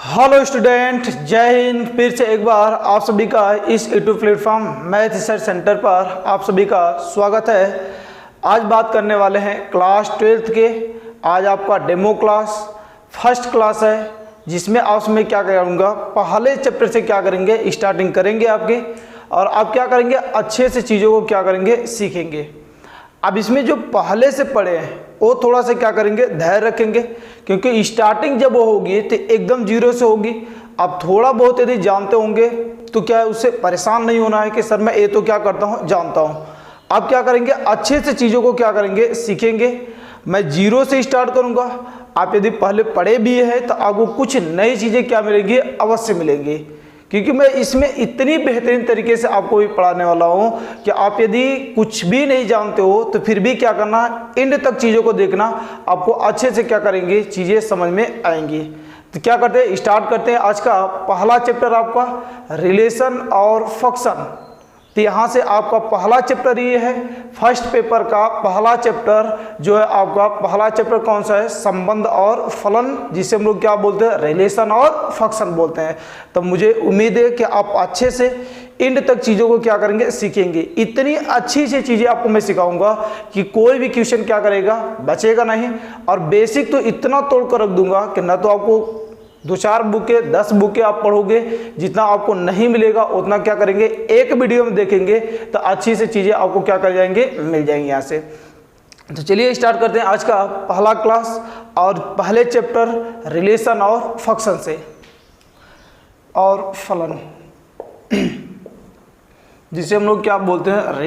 Hello student, जय हिंद। फिर से एक बार आप सभी का इस YouTube platform math research centre पर आप सभी का स्वागत है। आज बात करने वाले हैं क्लास 12th के। आज आपका डेमो क्लास फर्स्ट क्लास है, जिसमें आप मैं क्या करूँगा, पहले चैप्टर से क्या करेंगे, स्टार्टिंग करेंगे आपके, और आप क्या करेंगे, अच्छे से चीज़ों को क्या करेंगे, सीखेंगे। अब इसमें जो पहले से पढ़े हैं वो थोड़ा सा क्या करेंगे, धैर्य रखेंगे, क्योंकि स्टार्टिंग जब वो होगी तो एकदम जीरो से होगी। आप थोड़ा बहुत यदि जानते होंगे तो क्या है, उससे परेशान नहीं होना है कि सर मैं ये तो क्या करता हूँ, जानता हूँ। आप क्या करेंगे, अच्छे से चीज़ों को क्या करेंगे, सीखेंगे। मैं जीरो से स्टार्ट करूँगा। आप यदि पहले पढ़े भी हैं तो आपको कुछ नई चीज़ें क्या मिलेंगी, अवश्य मिलेंगी, क्योंकि मैं इसमें इतनी बेहतरीन तरीके से आपको भी पढ़ाने वाला हूँ कि आप यदि कुछ भी नहीं जानते हो तो फिर भी क्या करना, एंड तक चीज़ों को देखना, आपको अच्छे से क्या करेंगे, चीज़ें समझ में आएंगी। तो क्या करते हैं, स्टार्ट करते हैं। आज का पहला चैप्टर आपका रिलेशन और फंक्शन। तो यहाँ से आपका पहला चैप्टर ये है, फर्स्ट पेपर का पहला चैप्टर जो है आपका पहला चैप्टर कौन सा है, संबंध और फलन, जिसे हम लोग क्या बोलते हैं, रिलेशन और फंक्शन बोलते हैं। तो मुझे उम्मीद है कि आप अच्छे से एंड तक चीज़ों को क्या करेंगे, सीखेंगे। इतनी अच्छी सी चीज़ें आपको मैं सिखाऊंगा कि कोई भी क्वेश्चन क्या करेगा, बचेगा नहीं। और बेसिक तो इतना तोड़ कर रख दूंगा कि ना तो आपको 2-4 बुकें 10 बुकें आप पढ़ोगे, जितना आपको नहीं मिलेगा उतना क्या करेंगे, एक वीडियो में देखेंगे तो अच्छी से चीज़ें आपको क्या कर जाएंगे, मिल जाएंगी यहाँ से। तो चलिए स्टार्ट करते हैं आज का पहला क्लास और पहले चैप्टर रिलेशन और फंक्शन से और फलन, जिसे हम लोग क्या बोलते हैं,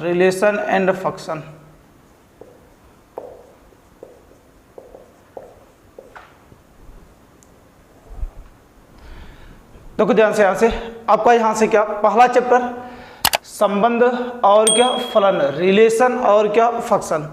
रिलेशन एंड फंक्शन। देखो ध्यान से, यहाँ से आपका यहाँ से क्या पहला चैप्टर संबंध और क्या फलन, रिलेशन और क्या फंक्शन।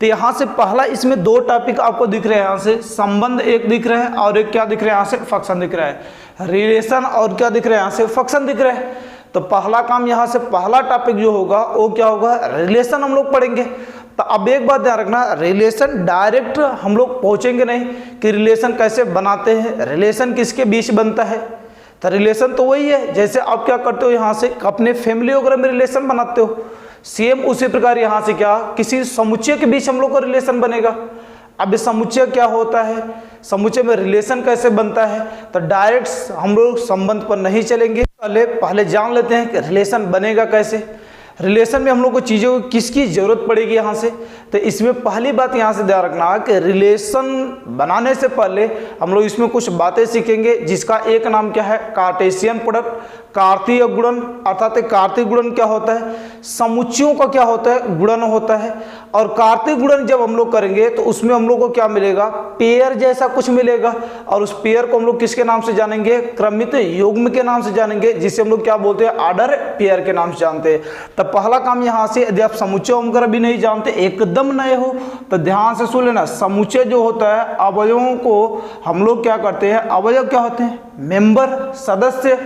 तो यहाँ से पहला, इसमें 2 टॉपिक आपको दिख रहे हैं। यहाँ से संबंध एक दिख रहा है और एक क्या दिख रहा है, यहाँ से फंक्शन दिख रहा है। रिलेशन और क्या दिख रहा है, यहाँ से फंक्शन दिख रहा है। तो पहला काम यहाँ से पहला टॉपिक जो होगा वो क्या होगा, रिलेशन हम लोग पढ़ेंगे। तो अब एक बात ध्यान रखना, रिलेशन डायरेक्ट हम लोग पहुँचेंगे नहीं कि रिलेशन कैसे बनाते हैं, रिलेशन किसके बीच बनता है। तो रिलेशन तो वही है, जैसे आप क्या करते हो, यहाँ से अपने फैमिली वगैरह में रिलेशन बनाते हो, सेम उसी प्रकार यहाँ से क्या किसी समुच्चय के बीच हम लोग का रिलेशन बनेगा। अब ये समुच्चय क्या होता है, समुच्चय में रिलेशन कैसे बनता है, तो डायरेक्ट हम लोग संबंध पर नहीं चलेंगे, पहले जान लेते हैं कि रिलेशन बनेगा कैसे। रिलेशन में हम लोग को चीज़ों की किसकी ज़रूरत पड़ेगी यहाँ से। तो इसमें पहली बात यहाँ से ध्यान रखना कि रिलेशन बनाने से पहले हम लोग इसमें कुछ बातें सीखेंगे, जिसका एक नाम क्या है, कार्टेशियन प्रोडक्ट, कार्तीय गुणन। अर्थात कार्तीय गुणन क्या होता है, समुच्चयों का क्या होता है, गुणन होता है। और कार्तीय गुणन जब हम लोग करेंगे तो उसमें हम लोग को क्या मिलेगा, पेयर जैसा कुछ मिलेगा, और उस पेयर को हम लोग किसके नाम से जानेंगे, क्रमित युग्म के नाम से जानेंगे, जिसे हम लोग क्या बोलते हैं, ऑर्डर पेयर के नाम से जानते हैं। तब पहला काम यहाँ से, यदि आप समुच्चय वगैरह भी नहीं जानते, एकदम नए हो, तो ध्यान से सुन लेना। समुच्चय जो होता है, अवयवों को हम लोग क्या करते हैं, अवयव क्या होते हैं, मेंबर, सदस्य।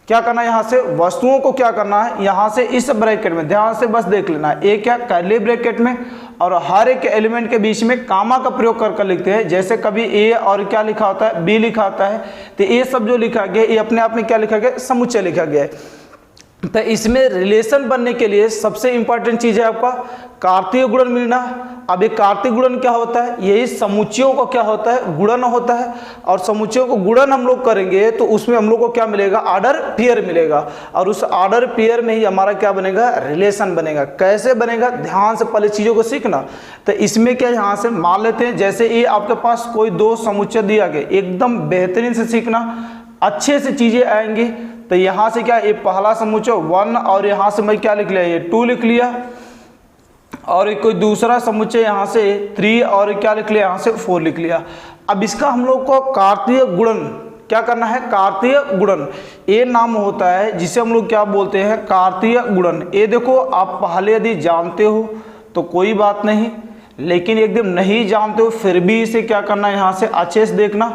क्या करना है, यहाँ से वस्तुओं को क्या करना है, यहाँ से इस ब्रैकेट में ध्यान से बस देख लेना, एक क्या कर्ली ब्रैकेट में, और हर एक एलिमेंट के बीच में कामा का प्रयोग कर लिखते हैं। जैसे कभी ए और क्या लिखा होता है, बी लिखा होता है, तो ये सब जो लिखा गया ये अपने आप में क्या लिखा गया, समुच्चय लिखा गया है। तो इसमें रिलेशन बनने के लिए सबसे इंपॉर्टेंट चीज है आपका कार्तीय गुणन मिलना। अब ये कार्तीय गुणन क्या होता है, यही समुच्चयों का क्या होता है, गुणन होता है। और समुच्चयों को गुणन हम लोग करेंगे तो उसमें हम लोग को क्या मिलेगा, ऑर्डर पेयर मिलेगा, और उस ऑर्डर पेयर में ही हमारा क्या बनेगा, रिलेशन बनेगा। कैसे बनेगा, ध्यान से पहले चीज़ों को सीखना। तो इसमें क्या, यहाँ से मान लेते हैं, जैसे ये आपके पास कोई 2 समुच्चय दिया गया, एकदम बेहतरीन से सीखना, अच्छे से चीज़ें आएंगी। तो यहाँ से क्या, ये पहला समुच्चय 1, और यहाँ से मैं क्या लिख लिया, ये 2 लिख लिया, और एक कोई दूसरा समुच्चय यहाँ से 3, और क्या लिख लिया, यहाँ से 4 लिख लिया। अब इसका हम लोग को कार्तीय गुणन क्या करना है, कार्तीय गुणन ये नाम होता है, जिसे हम लोग क्या बोलते हैं, कार्तीय गुणन। ये देखो, आप पहले यदि जानते हो तो कोई बात नहीं, लेकिन एकदम नहीं जानते हो फिर भी इसे क्या करना है, यहाँ से अच्छे से देखना,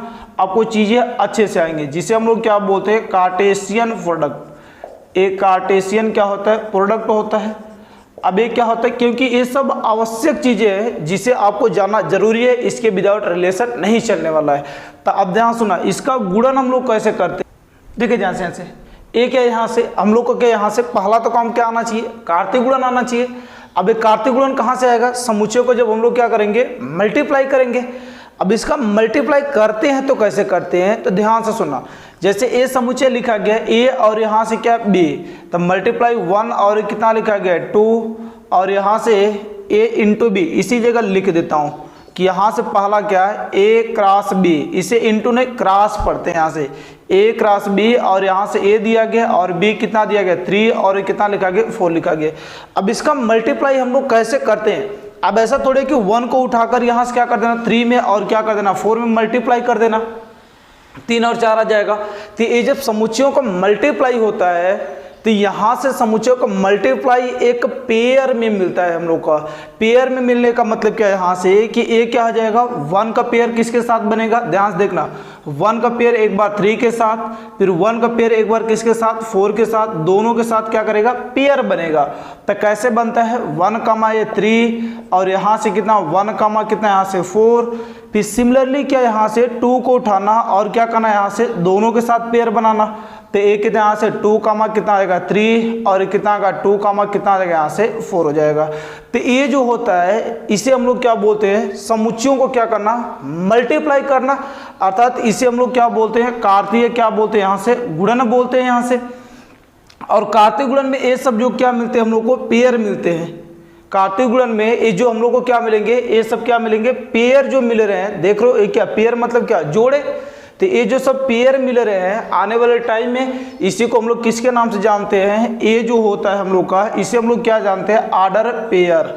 आपको चीज़ें अच्छे से आएंगी, जिसे हम लोग क्या बोलते हैं, कार्टेशियन प्रोडक्ट। एक कार्टेशियन क्या होता है, प्रोडक्ट होता है। अब ये क्या होता है, क्योंकि ये सब आवश्यक चीजें हैं जिसे आपको जानना जरूरी है, इसके विदाउट रिलेशन नहीं चलने वाला है। तो अब ध्यान सुना, इसका गुणन हम लोग कैसे करते हैं, देखिए ध्यान से। यहाँ से एक है, यहाँ से हम लोग को क्या, यहाँ से पहला तो काम क्या आना चाहिए, कार्तीय गुणन आना चाहिए। अब एक कार्तीय गुणन कहाँ से आएगा, समुच्चय को जब हम लोग क्या करेंगे, मल्टीप्लाई करेंगे। अब इसका मल्टीप्लाई करते हैं तो कैसे करते हैं, तो ध्यान से सुनना। जैसे ए समुच्चय लिखा गया ए और यहाँ से क्या बी, तो मल्टीप्लाई 1 और कितना लिखा गया 2 और यहाँ से ए इंटू बी, इसी जगह लिख देता हूँ कि यहाँ से पहला क्या है ए क्रॉस बी, इसे इंटू नहीं क्रॉस पढ़ते हैं, यहाँ से ए क्रॉस बी और यहाँ से ए दिया गया और बी कितना दिया गया 3 और कितना लिखा गया 4 लिखा गया। अब इसका मल्टीप्लाई हम लोग कैसे करते हैं, अब ऐसा थोड़े कि 1 को उठाकर यहाँ से क्या कर देना 3 में और क्या कर देना 4 में मल्टीप्लाई कर देना, 3 और 4 आ जाएगा। तो ये जब समुच्चयों का मल्टीप्लाई होता है तो यहाँ से समुच्चयों का मल्टीप्लाई एक पेयर में मिलता है हम लोग का। पेयर में मिलने का मतलब क्या है, यहाँ से कि ए क्या आ जाएगा 1 का पेयर किसके साथ बनेगा, ध्यान से देखना, 1 का पेयर एक बार 3 के साथ, फिर 1 का पेयर एक बार किसके साथ 4 के साथ, दोनों के साथ क्या करेगा पेयर बनेगा। तो कैसे बनता है 1 कमा ये 3 और यहाँ से कितना 1 कमा कितना यहाँ से 4, फिर सिमिलरली क्या यहाँ से 2 को उठाना और क्या करना यहाँ से दोनों के साथ पेयर बनाना। तो एक कितना यहाँ से 2 कामा कितना आएगा 3 और कितना आएगा 2 कामा कितना आएगा यहाँ से 4 हो जाएगा। तो ये जो होता है इसे हम लोग क्या बोलते हैं, समुच्चयों को क्या करना मल्टीप्लाई करना, अर्थात इसे हम लोग क्या बोलते हैं कार्तीय क्या बोलते हैं यहाँ से गुणन बोलते हैं यहाँ से। और कार्तीय गुणन में ये सब जो क्या मिलते हैं हम लोग को पेयर मिलते हैं। कार्तीय गुणन में ये जो हम लोग को क्या मिलेंगे, ये सब क्या मिलेंगे पेयर जो मिल रहे हैं, देख लो ये क्या पेयर मतलब क्या जोड़े। तो ये जो सब पेयर मिल रहे हैं आने वाले टाइम में इसी को हम लोग किसके नाम से जानते हैं, ये जो होता है हम लोग का इसे हम लोग क्या जानते हैं ऑर्डर पेयर,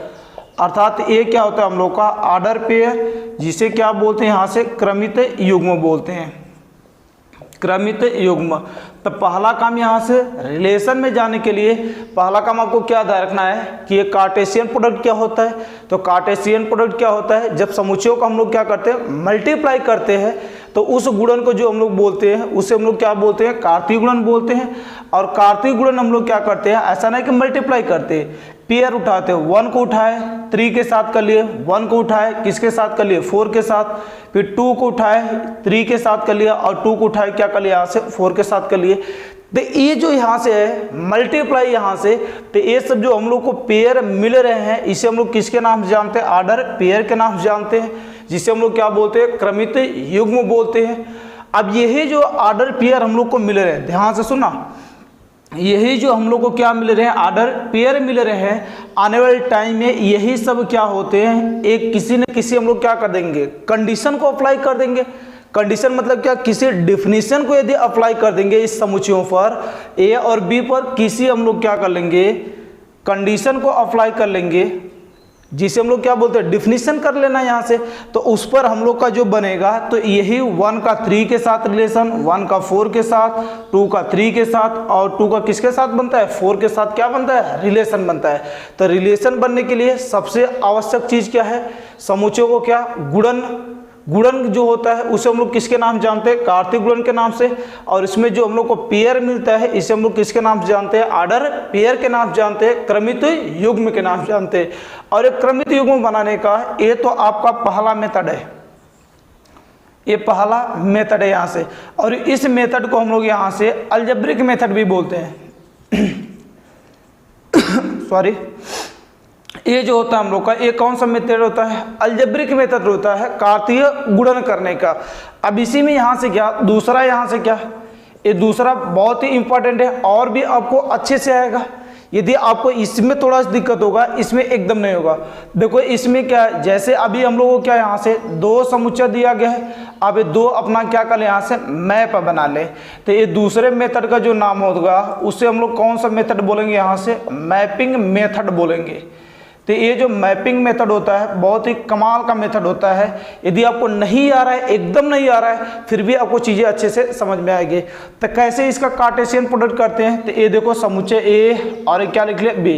अर्थात ये क्या होता है हम लोग का ऑर्डर पेयर, जिसे क्या बोलते हैं यहाँ से क्रमित युग्म बोलते हैं, क्रमित युग्म। तो पहला काम यहाँ से रिलेशन में जाने के लिए पहला काम आपको क्या ध्यान रखना है कि ये कार्टेशियन प्रोडक्ट क्या होता है। तो कार्टेशियन प्रोडक्ट क्या होता है, जब समुच्चयों को हम लोग क्या करते हैं मल्टीप्लाई करते हैं तो उस गुणन को जो हम लोग बोलते हैं उसे हम लोग क्या बोलते हैं कार्तीय गुणन बोलते हैं। और कार्तीय गुणन हम लोग क्या करते हैं, ऐसा नहीं कि मल्टीप्लाई करते हैं, पेयर उठाते हैं, 1 को उठाए 3 के साथ कर लिए, 1 को उठाए किसके साथ कर लिए 4 के साथ, फिर 2 को उठाए 3 के साथ कर लिया और 2 को उठाए क्या कर लिया यहाँ से 4 के साथ कर लिए। तो ये जो यहाँ से है मल्टीप्लाई यहाँ से, तो ये सब जो हम लोग को पेयर मिल रहे हैं इसे हम लोग किसके नाम से जानते हैं ऑर्डर पेयर के नाम से जानते हैं, जिसे हम लोग क्या बोलते हैं क्रमित युग्म बोलते हैं। अब यही जो ऑर्डर पेयर हम लोग को मिल रहे हैं, ध्यान से सुना, यही जो हम लोग को क्या मिल रहे हैं ऑर्डर पेयर मिल रहे हैं, आने वाले टाइम में यही सब क्या होते हैं एक किसी न किसी हम लोग क्या कर देंगे कंडीशन को अप्लाई कर देंगे। कंडीशन मतलब क्या, किसी डिफिनीशन को यदि अप्लाई कर देंगे इस समुच्चयों पर ए और बी पर, किसी हम लोग क्या कर लेंगे कंडीशन को अप्लाई कर लेंगे जिसे हम लोग क्या बोलते हैं डिफिनीशन कर लेना यहाँ से, तो उस पर हम लोग का जो बनेगा तो यही 1 का 3 के साथ रिलेशन, 1 का 4 के साथ, 2 का 3 के साथ और 2 का किसके साथ बनता है 4 के साथ क्या बनता है रिलेशन बनता है। तो रिलेशन बनने के लिए सबसे आवश्यक चीज क्या है, समुच्चयों को क्या गुणन, गुणन जो होता है उसे हम लोग किसके नाम जानते हैं कार्तीय गुणन के नाम से। और इसमें जो हम लोग को पेयर मिलता है इसे हम लोग किसके नाम से जानते हैं ऑर्डर पेयर के नाम से जानते हैं, क्रमित युग्म के नाम से जानते हैं। और एक क्रमित युग्म बनाने का ये तो आपका पहला मेथड है, ये पहला मेथड है यहाँ से। और इस मेथड को हम लोग यहाँ से अलजेब्रिक मेथड भी बोलते हैं सॉरी, ये जो होता है हम लोग का ये कौन सा मेथड होता है अलजेब्रिक मेथड होता है कार्तीय गुणन करने का। अब इसी में यहाँ से क्या दूसरा, यहाँ से क्या ये दूसरा बहुत ही इंपॉर्टेंट है और भी आपको अच्छे से आएगा। यदि आपको इसमें थोड़ा सा दिक्कत होगा इसमें एकदम नहीं होगा। देखो इसमें क्या है, जैसे अभी हम लोगों को क्या यहाँ से 2 समुच्चय दिया गया है, अब ये 2 अपना क्या कर ले यहाँ से मैप बना ले, तो ये दूसरे मेथड का जो नाम होगा उससे हम लोग कौन सा मेथड बोलेंगे यहाँ से मैपिंग मेथड बोलेंगे। तो ये जो मैपिंग मेथड होता है बहुत ही कमाल का मेथड होता है। यदि आपको नहीं आ रहा है एकदम नहीं आ रहा है फिर भी आपको चीज़ें अच्छे से समझ में आएगी। तो कैसे इसका कार्टेशियन प्रोडक्ट करते हैं, तो ये देखो समुच्चय ए और क्या लिख लिया बी,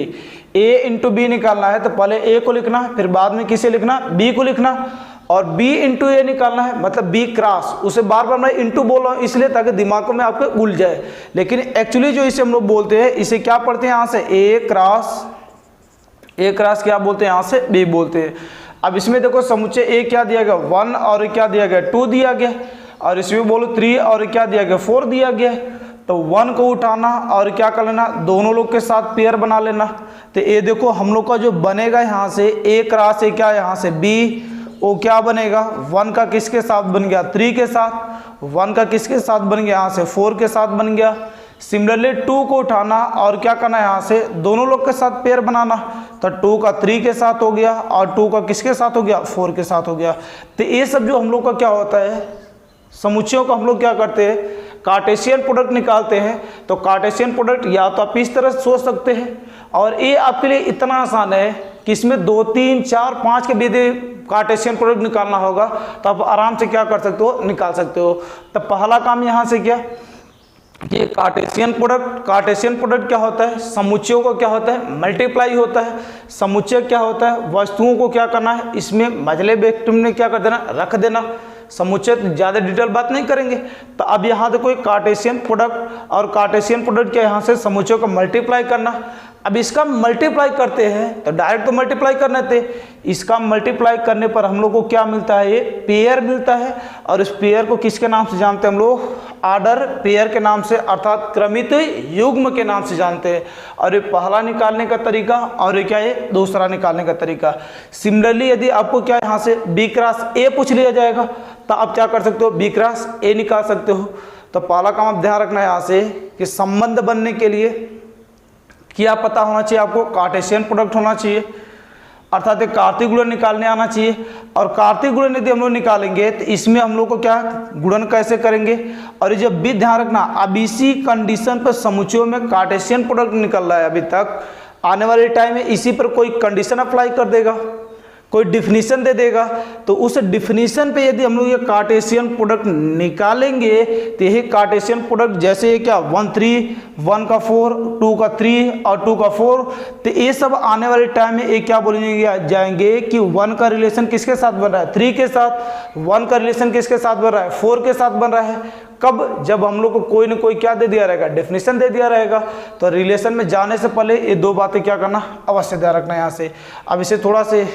ए इंटू बी निकालना है तो पहले ए को लिखना फिर बाद में किसे लिखना बी को लिखना, और b इंटू ए निकालना है मतलब b क्रॉस, उसे बार बार मैं इंटू बोल रहा हूँ इसलिए ताकि दिमाग में आपके उलझ जाए, लेकिन एक्चुअली जो इसे हम लोग बोलते हैं इसे क्या पढ़ते हैं यहाँ से a क्रॉस ए क्रॉस क्या बोलते हैं यहाँ से बी बोलते हैं। अब इसमें देखो समुच्चय ए क्या दिया गया 1 और क्या दिया गया 2 दिया गया, और इसमें बोलो 3 और क्या दिया गया 4 दिया गया। तो 1 को उठाना और क्या कर लेना, दोनों लोग के साथ पेयर बना लेना। तो ये देखो हम लोग का जो बनेगा यहाँ से ए क्रॉस ए क्या यहाँ से बी, वो क्या बनेगा 1 का किसके साथ बन गया 3 के साथ, 1 का किसके साथ बन गया यहाँ से 4 के साथ बन गया। सिमिलरली 2 को उठाना और क्या करना है यहाँ से दोनों लोग के साथ पेयर बनाना, तो 2 का 3 के साथ हो गया और 2 का किसके साथ हो गया 4 के साथ हो गया। तो ये सब जो हम लोग का क्या होता है समुच्चयों को हम लोग क्या करते हैं कार्टेशियन प्रोडक्ट निकालते हैं। तो कार्टेशियन प्रोडक्ट या तो आप इस तरह सोच सकते हैं, और ये आपके लिए इतना आसान है कि इसमें 2, 3, 4, 5 के विधि कार्टेशियन प्रोडक्ट निकालना होगा तो आप आराम से क्या कर सकते हो निकाल सकते हो। तो पहला काम यहाँ से क्या कि कार्टेशियन प्रोडक्ट क्या होता है समुच्चयों को क्या होता है मल्टीप्लाई होता है। समुच्चय क्या होता है वस्तुओं को क्या करना है इसमें मजले बेक्टम में क्या कर देना रख देना। समुच्चय ज़्यादा डिटेल बात नहीं करेंगे। तो अब यहाँ देखो एक कार्टेशियन प्रोडक्ट, और कार्टेशियन प्रोडक्ट क्या यहाँ से समुच्चयों को मल्टीप्लाई करना। अब इसका मल्टीप्लाई करते हैं तो डायरेक्ट तो मल्टीप्लाई करने थे, इसका मल्टीप्लाई करने पर हम लोग को क्या मिलता है ये पेयर मिलता है, और इस पेयर को किसके नाम से जानते हैं हम लोग ऑर्डर पेयर के नाम से अर्थात क्रमित युग्म के नाम से जानते हैं। और ये पहला निकालने का तरीका और ये क्या है दूसरा निकालने का तरीका। सिमिलरली यदि आपको क्या यहाँ से बी क्रॉस ए पूछ लिया जाएगा तो आप क्या कर सकते हो बी क्रॉस ए निकाल सकते हो। तो पहला काम आप ध्यान रखना है यहाँ से कि संबंध बनने के लिए क्या पता होना चाहिए आपको कार्टेशियन प्रोडक्ट होना चाहिए, अर्थात एक कार्तीय गुणन निकालने आना चाहिए। और कार्तीय गुणन यदि हम लोग निकालेंगे तो इसमें हम लोग को क्या गुणन कैसे करेंगे, और ये जब भी ध्यान रखना अब इसी कंडीशन पर समुच्चयों में कार्टेशियन प्रोडक्ट निकल रहा है अभी तक, आने वाले टाइम में इसी पर कोई कंडीशन अप्लाई कर देगा कोई डिफिनीशन दे देगा, तो उस डिफिनीशन पे यदि हम लोग ये कार्टेशियन प्रोडक्ट निकालेंगे तो यही कार्टेशियन प्रोडक्ट जैसे ये क्या 1, 3, 1 का 4, 2 का 3 और 2 का 4, तो ये सब आने वाले टाइम में ये क्या बोलेंगे जाएंगे कि 1 का रिलेशन किसके साथ बन रहा है 3 के साथ, 1 का रिलेशन किसके साथ बन रहा है 4 के साथ बन रहा है। कब जब हम लोग को कोई ना कोई क्या दे दिया रहेगा डेफिनेशन दे दिया रहेगा। तो रिलेशन में जाने से पहले ये 2 बातें क्या करना अवश्य ध्यान रखना यहाँ से। अब इसे थोड़ा से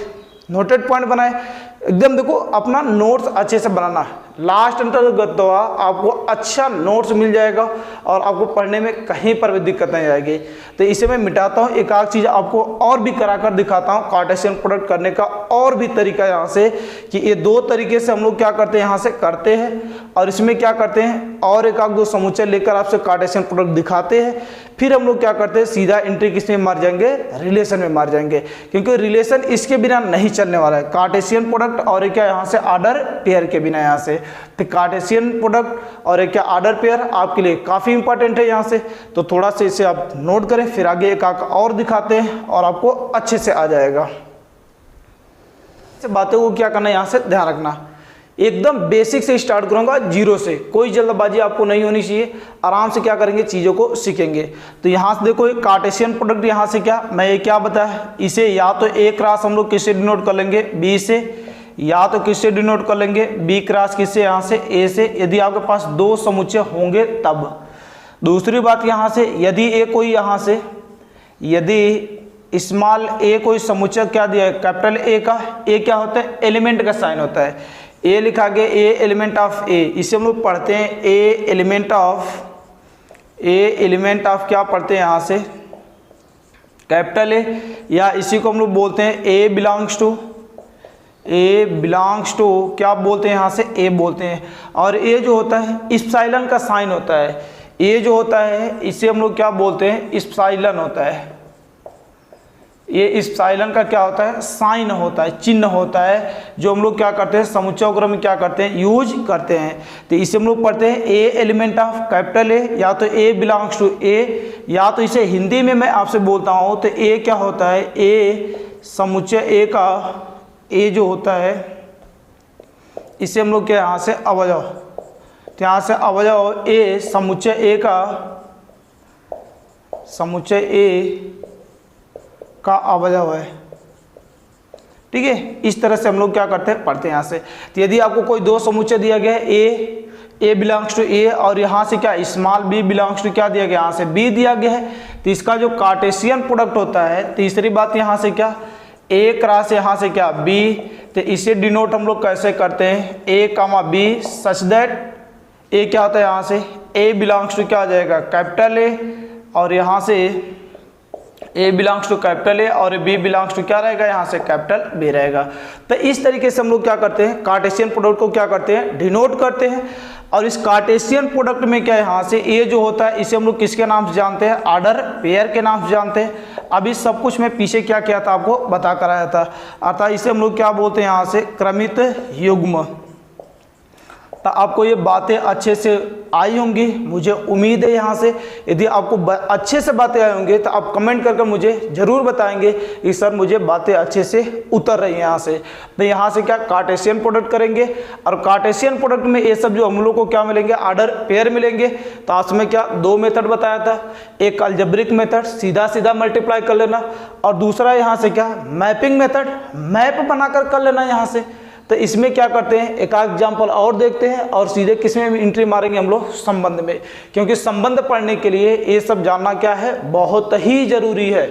नोटेड पॉइंट बनाए एकदम देखो अपना नोट्स अच्छे से बनाना है, लास्ट अंतर्गत तो आपको अच्छा नोट्स मिल जाएगा और आपको पढ़ने में कहीं पर भी दिक्कत नहीं आएगी। तो इसे मैं मिटाता हूँ, एक आध चीज़ आपको और भी कराकर दिखाता हूँ कार्टेशियन प्रोडक्ट करने का और भी तरीका यहाँ से कि ये 2 तरीके से हम लोग क्या करते हैं यहाँ से करते हैं, और इसमें क्या करते हैं और एक आध 2 समुच्चय लेकर आपसे कार्टेशियन प्रोडक्ट दिखाते हैं। फिर हम लोग क्या करते हैं सीधा एंट्री किस में मार जाएंगे रिलेशन में मार जाएंगे, क्योंकि रिलेशन इसके बिना नहीं चलने वाला है कार्टेशियन प्रोडक्ट और क्या यहाँ से ऑर्डर पेयर के बिना। यहाँ से तो कार्टेशियन प्रोडक्ट और एक क्या ऑर्डर पेयर आपके लिए काफ़ी इंपॉर्टेंट है यहाँ से, तो थोड़ा सा इसे आप नोट करें, फिर आगे एक आक और दिखाते हैं और आपको अच्छे से आ जाएगा। बातों को क्या करना है यहाँ से ध्यान रखना, एकदम बेसिक से स्टार्ट करूंगा 0 से, कोई जल्दबाजी आपको नहीं होनी चाहिए, आराम से क्या करेंगे चीज़ों को सीखेंगे। तो यहाँ से देखो एक कार्टेशियन प्रोडक्ट यहाँ से क्या मैं ये क्या बताया, इसे या तो ए क्रॉस हम लोग किससे डिनोट कर लेंगे बी से, या तो किससे डिनोट कर लेंगे बी क्रॉस किससे यहाँ से ए से, यदि आपके पास 2 समुच्चय होंगे तब। दूसरी बात यहाँ से यदि ए कोई यहाँ से यदि स्मॉल ए कोई समुच्चय क्या दिया है कैपिटल ए का, ए क्या होता है एलिमेंट का साइन होता है, ए लिखा गया ए एलिमेंट ऑफ ए, इसे हम लोग पढ़ते हैं ए एलिमेंट ऑफ क्या पढ़ते हैं यहाँ से कैपिटल ए, या इसी को हम लोग बोलते हैं ए बिलोंग्स टू क्या बोलते हैं यहाँ से ए बोलते हैं। और ए जो होता है इप्सिलॉन का साइन होता है, ए जो होता है इसे हम लोग क्या बोलते हैं इप्सिलॉन होता है, ये इप्सिलॉन का क्या होता है साइन होता है चिन्ह होता है, जो हम लोग क्या करते हैं समुच्चय में क्या करते हैं यूज करते हैं। तो इसे हम लोग पढ़ते हैं ए एलिमेंट ऑफ कैपिटल ए, या तो ए बिलोंग्स टू ए, या तो इसे हिंदी में मैं आपसे बोलता हूँ तो ए क्या होता है ए समुच्चय ए का ए जो होता है इसे हम लोग क्या यहाँ से अवयव, तो यहाँ से अवयव ए समुच्चय ए का अवयव है, ठीक है। इस तरह से हम लोग क्या करते हैं पढ़ते हैं यहाँ से। तो यदि आपको कोई 2 समुच्चय दिया गया है ए बिलोंग्स टू ए और यहाँ से क्या स्मॉल बी बिलोंग्स टू क्या दिया गया यहाँ से बी दिया गया है, तो इसका जो कार्टेशियन प्रोडक्ट होता है, तीसरी बात यहाँ से क्या, ए क्रॉस यहाँ से क्या बी, तो इसे डिनोट हम लोग कैसे करते हैं, ए कामा बी सच दैट ए क्या होता है यहाँ से ए बिलोंग्स टू क्या आ जाएगा कैपिटल ए, और यहाँ से ए बिलोंग्स टू कैपिटल ए और बी बिलोंग्स टू क्या रहेगा यहाँ से कैपिटल बी रहेगा। तो इस तरीके से हम लोग क्या करते हैं, कार्टेशियन प्रोडक्ट को क्या करते हैं, डिनोट करते हैं। और इस कार्टेशियन प्रोडक्ट में क्या है, यहाँ से ए जो होता है इसे हम लोग किसके नाम से जानते हैं, ऑर्डर पेयर के नाम से जानते हैं। अभी सब कुछ मैं पीछे क्या किया था आपको बता कर आया था, अर्थात इसे हम लोग क्या बोलते हैं यहाँ से क्रमित युग्म। तो आपको ये बातें अच्छे से आई होंगी, मुझे उम्मीद है। यहाँ से यदि आपको अच्छे से बातें आई होंगी तो आप कमेंट करके मुझे ज़रूर बताएंगे कि सर मुझे बातें अच्छे से उतर रही हैं यहाँ से। तो यहाँ से क्या कार्टेशियन प्रोडक्ट करेंगे, और कार्टेशियन प्रोडक्ट में ये सब जो हम लोग को क्या मिलेंगे, ऑर्डर पेयर मिलेंगे। तो आज में क्या दो मेथड बताया था, एक अलजेब्रिक मेथड सीधा सीधा मल्टीप्लाई कर लेना, और दूसरा यहाँ से क्या मैपिंग मेथड, मैप बनाकर कर लेना यहाँ से। तो इसमें क्या करते हैं, एक एग्जाम्पल और देखते हैं और सीधे किसमें एंट्री मारेंगे हम लोग, संबंध में, क्योंकि संबंध पढ़ने के लिए ये सब जानना क्या है, बहुत ही जरूरी है।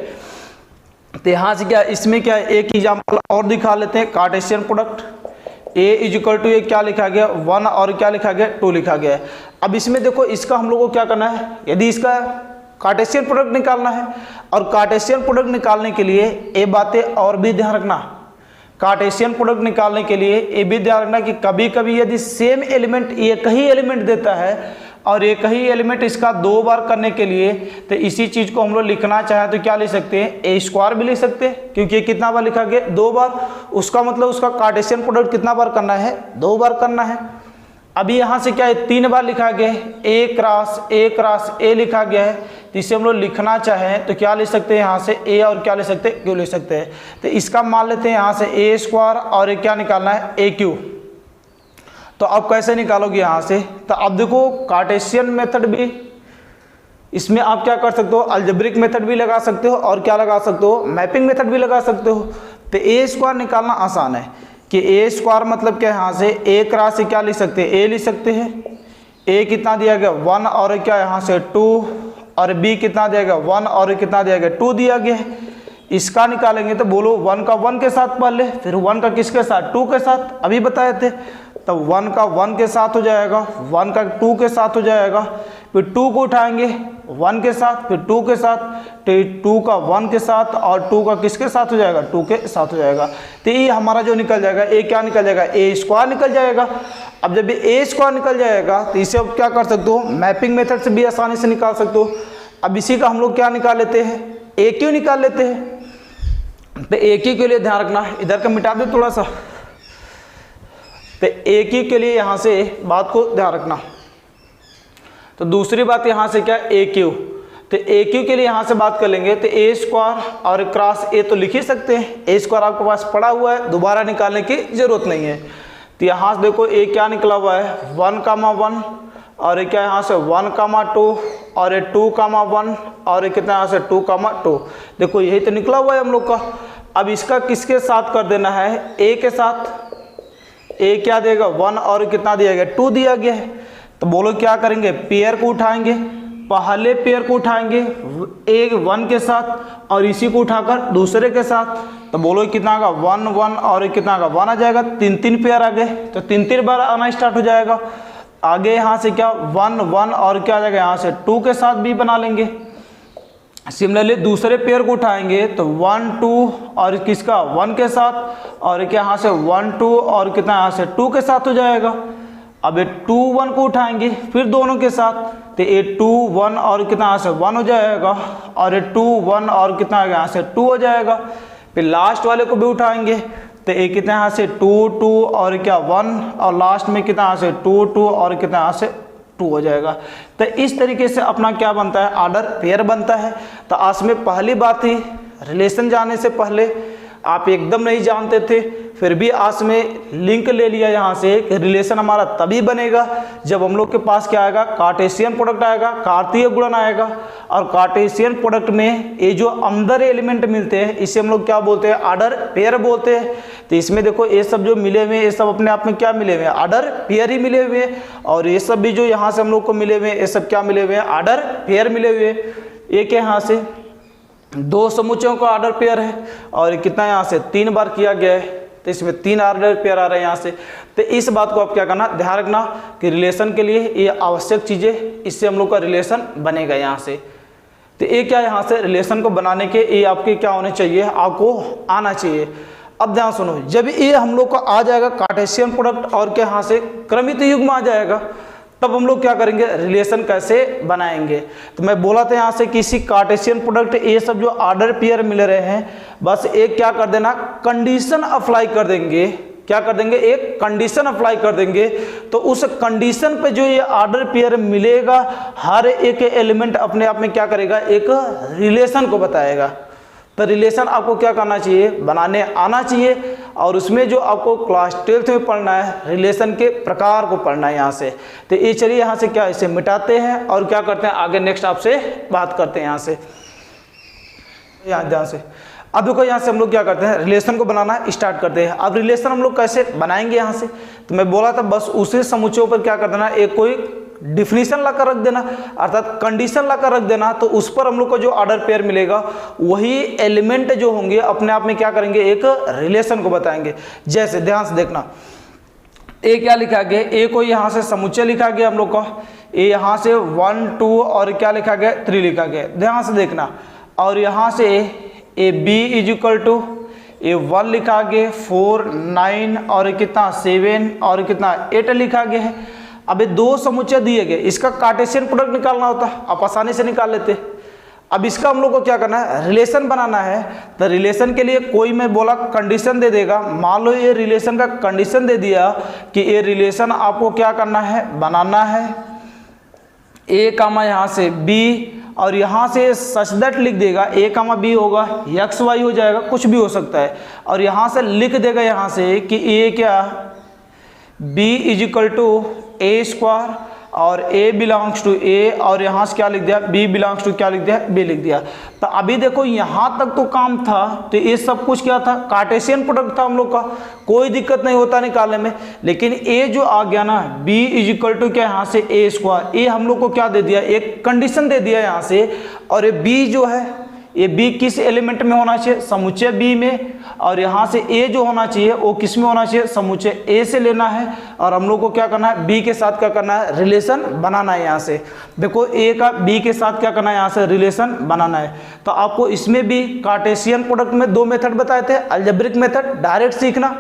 तो यहाँ से क्या इसमें क्या एक एग्जाम्पल और दिखा लेते हैं, Cartesian product A equal to A क्या लिखा गया 1 और क्या लिखा गया 2 लिखा गया है। अब इसमें देखो इसका हम लोग को क्या करना है, यदि इसका कार्टेशियन प्रोडक्ट निकालना है, और कार्टेशियन प्रोडक्ट निकालने के लिए ये बातें और भी ध्यान रखना, कार्टेशियन प्रोडक्ट निकालने के लिए ये भी ध्यान रखना कि कभी कभी यदि सेम एलिमेंट एक ही एलिमेंट देता है और एक ही एलिमेंट इसका 2 बार करने के लिए, तो इसी चीज़ को हम लोग लिखना चाहें तो क्या लिख सकते हैं, ए स्क्वायर भी लिख सकते हैं, क्योंकि ये कितना बार लिखा गया 2 बार, उसका मतलब उसका कार्टेशियन प्रोडक्ट कितना बार करना है, 2 बार करना है। अभी यहाँ से क्या है 3 बार लिखा गया है, ए क्रॉस ए लिखा गया है, तो इसे हम लोग लिखना चाहें तो क्या लिख सकते हैं यहाँ से ए और क्या लिख सकते हैं क्यू लिख सकते हैं। तो इसका मान लेते हैं यहाँ से ए स्क्वायर और क्या निकालना है ए क्यू। तो अब कैसे निकालोगे यहाँ से, तो अब देखो कार्टेशियन मेथड भी, इसमें आप क्या कर सकते हो, अलजेब्रिक मेथड भी लगा सकते हो और क्या लगा सकते हो, मैपिंग मेथड भी लगा सकते हो। तो ए स्क्वायर निकालना आसान है कि ए स्क्वायर मतलब क्या, यहाँ से ए क्रॉस से क्या लिख सकते हैं, ए लिख सकते हैं, ए कितना दिया गया 1 और क्या यहाँ से 2, और बी कितना दिया गया 1 और कितना दिया गया 2 दिया गया है। इसका निकालेंगे तो बोलो 1 का 1 के साथ पढ़ ले, फिर 1 का किसके साथ 2 के साथ, अभी बताए थे। तो 1 का 1 के साथ हो जाएगा, 1 का 2 के साथ हो जाएगा, फिर 2 को उठाएंगे 1 के साथ, फिर 2 के साथ, तो 2 का 1 के साथ और 2 का किसके साथ हो जाएगा 2 के साथ हो जाएगा। तो ये हमारा जो निकल जाएगा ए क्या निकल जाएगा, ए स्क्वायर निकल जाएगा। अब जब ए स्क्वायर निकल जाएगा तो इसे अब क्या कर सकते हो, मैपिंग मेथड से भी आसानी से निकाल सकते हो। अब इसी का हम लोग क्या निकाल लेते हैं, ए क्यू निकाल लेते हैं। तो ए क्यू के लिए ध्यान रखना, इधर का मिटा दे थोड़ा सा। तो ए क्यू के लिए यहाँ से बात को ध्यान रखना। तो दूसरी बात यहाँ से क्या ए क्यू, तो ए क्यू के लिए यहाँ से बात कर लेंगे तो ए स्क्वायर और क्रॉस ए तो लिख ही सकते हैं, ए स्क्वायर आपके पास पड़ा हुआ है, दोबारा निकालने की जरूरत नहीं है। तो यहाँ से देखो ए क्या निकला हुआ है 1,1 और क्या यहाँ से 1,2 और 2,1 और कितना यहाँ से 2,2। देखो यही तो निकला हुआ है हम लोग का। अब इसका किसके साथ कर देना है, ए के साथ। ए क्या देगा 1 और कितना दिया गया 2 दिया गया है। तो बोलो क्या करेंगे, पेयर को उठाएंगे, पहले पेयर को उठाएंगे एक 1 के साथ और इसी को उठाकर दूसरे के साथ। तो बोलो कितना का 1 1 और कितना का 1 आ जाएगा, 3 पेयर आ गए, तो 3 बार आना स्टार्ट हो जाएगा। आगे यहाँ से क्या 1 1 और क्या आ जाएगा यहाँ से 2 के साथ भी बना लेंगे। सिमिलरली दूसरे पेयर को उठाएंगे तो 1 2 और किसका 1 के साथ और क्या यहाँ से 1 2 और कितना यहाँ से 2 के साथ हो जाएगा। अब ये 2 1 को उठाएंगे फिर दोनों के साथ, तो ये 2 1 और कितना यहाँ से 1 हो जाएगा और ये 2 1 और कितना यहाँ से 2 हो जाएगा। फिर लास्ट वाले को भी उठाएंगे तो ये कितना यहाँ से 2 2 और क्या 1 और लास्ट में कितना यहाँ से 2 2 और कितना यहाँ से 2 हो जाएगा। तो इस तरीके से अपना क्या बनता है, ऑर्डर पेयर बनता है। तो आज में पहली बात ही रिलेशन जाने से पहले आप एकदम नहीं जानते थे, फिर भी आज में लिंक ले लिया यहाँ से कि रिलेशन हमारा तभी बनेगा जब हम लोग के पास क्या आएगा, कार्टेशियन प्रोडक्ट आएगा, कार्तीय गुणन आएगा। और कार्टेशियन प्रोडक्ट में ये जो अंदर एलिमेंट मिलते हैं इसे हम लोग क्या बोलते हैं, ऑर्डर पेयर बोलते हैं। तो इसमें देखो ये सब जो मिले हुए हैं ये सब अपने आप में क्या मिले हुए हैं, ऑर्डर पेयर ही मिले हुए हैं। और ये सब भी जो यहाँ से हम लोग को मिले हुए हैं ये सब क्या मिले हुए हैं, ऑर्डर पेयर मिले हुए हैं। एक यहाँ से 2 समुच्चयों का ऑर्डर पेयर है और कितना यहाँ से 3 बार किया गया है, तो इसमें 3 ऑर्डर पेयर आ रहे हैं यहाँ से। तो इस बात को आप क्या करना, ध्यान रखना कि रिलेशन के लिए ये आवश्यक चीज़ें, इससे हम लोग का रिलेशन बनेगा यहाँ से। तो ये क्या यहाँ से रिलेशन को बनाने के ये आपके क्या होने चाहिए, आपको आना चाहिए। अब ध्यान सुनो, जब ये हम लोग का आ जाएगा कार्टेशियन प्रोडक्ट और क्या यहाँ से क्रमित युग्म आ जाएगा, तब हम लोग क्या करेंगे, रिलेशन कैसे बनाएंगे। तो मैं बोला था यहाँ से किसी कार्टेशियन प्रोडक्ट ये सब जो ऑर्डर पेयर मिल रहे हैं, बस एक क्या कर देना, कंडीशन अप्लाई कर देंगे। क्या कर देंगे, एक कंडीशन अप्लाई कर देंगे। तो उस कंडीशन पे जो ये ऑर्डर पेयर मिलेगा, हर एक एलिमेंट अपने आप में क्या करेगा, एक रिलेशन को बताएगा। तो रिलेशन आपको क्या करना चाहिए, बनाने आना चाहिए। और उसमें जो आपको क्लास 12th में पढ़ना है, रिलेशन के प्रकार को पढ़ना है यहाँ से। तो ये चलिए यहाँ से क्या इसे मिटाते हैं और क्या करते हैं, आगे नेक्स्ट आपसे बात करते हैं यहाँ से। यहाँ से अब देखो, यहाँ से हम लोग क्या करते हैं, रिलेशन को बनाना स्टार्ट करते हैं। अब रिलेशन हम लोग कैसे बनाएंगे यहाँ से, तो मैं बोला था बस उसी समुच्चयों पर क्या कर देना, एक कोई डिफिनीशन ला कर रख देना, अर्थात कंडीशन ला कर रख देना। तो उस पर हम लोग को जो ऑर्डर पेयर मिलेगा, वही एलिमेंट जो होंगे अपने आप में क्या करेंगे, एक रिलेशन को बताएंगे। जैसे ध्यान से देखना, ए क्या लिखा गया, ए को यहाँ से समुच्चय लिखा गया हम लोग का, ए यहाँ से 1 2 और क्या लिखा गया, 3 लिखा गया। ध्यान से देखना, और यहाँ से A B is equal to A 1 लिखा गया, 4 9 और कितना 7 और कितना 8 लिखा गया है। अब ये 2 समुच्चय दिए गए, इसका कार्टेशियन प्रोडक्ट निकालना होता, आप आसानी से निकाल लेते। अब इसका हम लोग को क्या करना है, रिलेशन बनाना है। तो रिलेशन के लिए कोई मैं बोला कंडीशन दे देगा। मान लो ये रिलेशन का कंडीशन दे दिया कि ये रिलेशन आपको क्या करना है, बनाना है। ए कामा यहाँ से बी, और यहाँ से सच दैट लिख देगा, ए कामा बी होगा, एक्स वाई हो जाएगा, कुछ भी हो सकता है। और यहाँ से लिख देगा यहाँ से कि ए क्या, B is equal to A square और ए बिलोंग्स टू ए, और यहाँ से क्या लिख दिया, बी बिलोंग्स टू क्या लिख दिया, बी लिख दिया। तो अभी देखो यहाँ तक तो काम था, तो ये सब कुछ क्या था, कार्टेशियन प्रोडक्ट था हम लोग का, कोई दिक्कत नहीं होता निकालने में। लेकिन ए जो आ गया ना, बी इज इक्वल टू क्या, यहाँ से ए स्क्वायर, ये हम लोग को क्या दे दिया, एक कंडीशन दे दिया यहाँ से। और ये बी जो है, ये बी किस एलिमेंट में होना चाहिए, समुच्चय बी में। और यहाँ से ए जो होना चाहिए वो किस में होना चाहिए, समुच्चय ए से लेना है। और हम लोग को क्या करना है, बी के साथ क्या करना है, रिलेशन बनाना है। यहाँ से देखो ए का बी के साथ क्या करना है, यहाँ से रिलेशन बनाना है। तो आपको इसमें भी कार्टेशियन प्रोडक्ट में 2 मेथड बताए थे, अलजेब्रिक मेथड डायरेक्ट सीखना,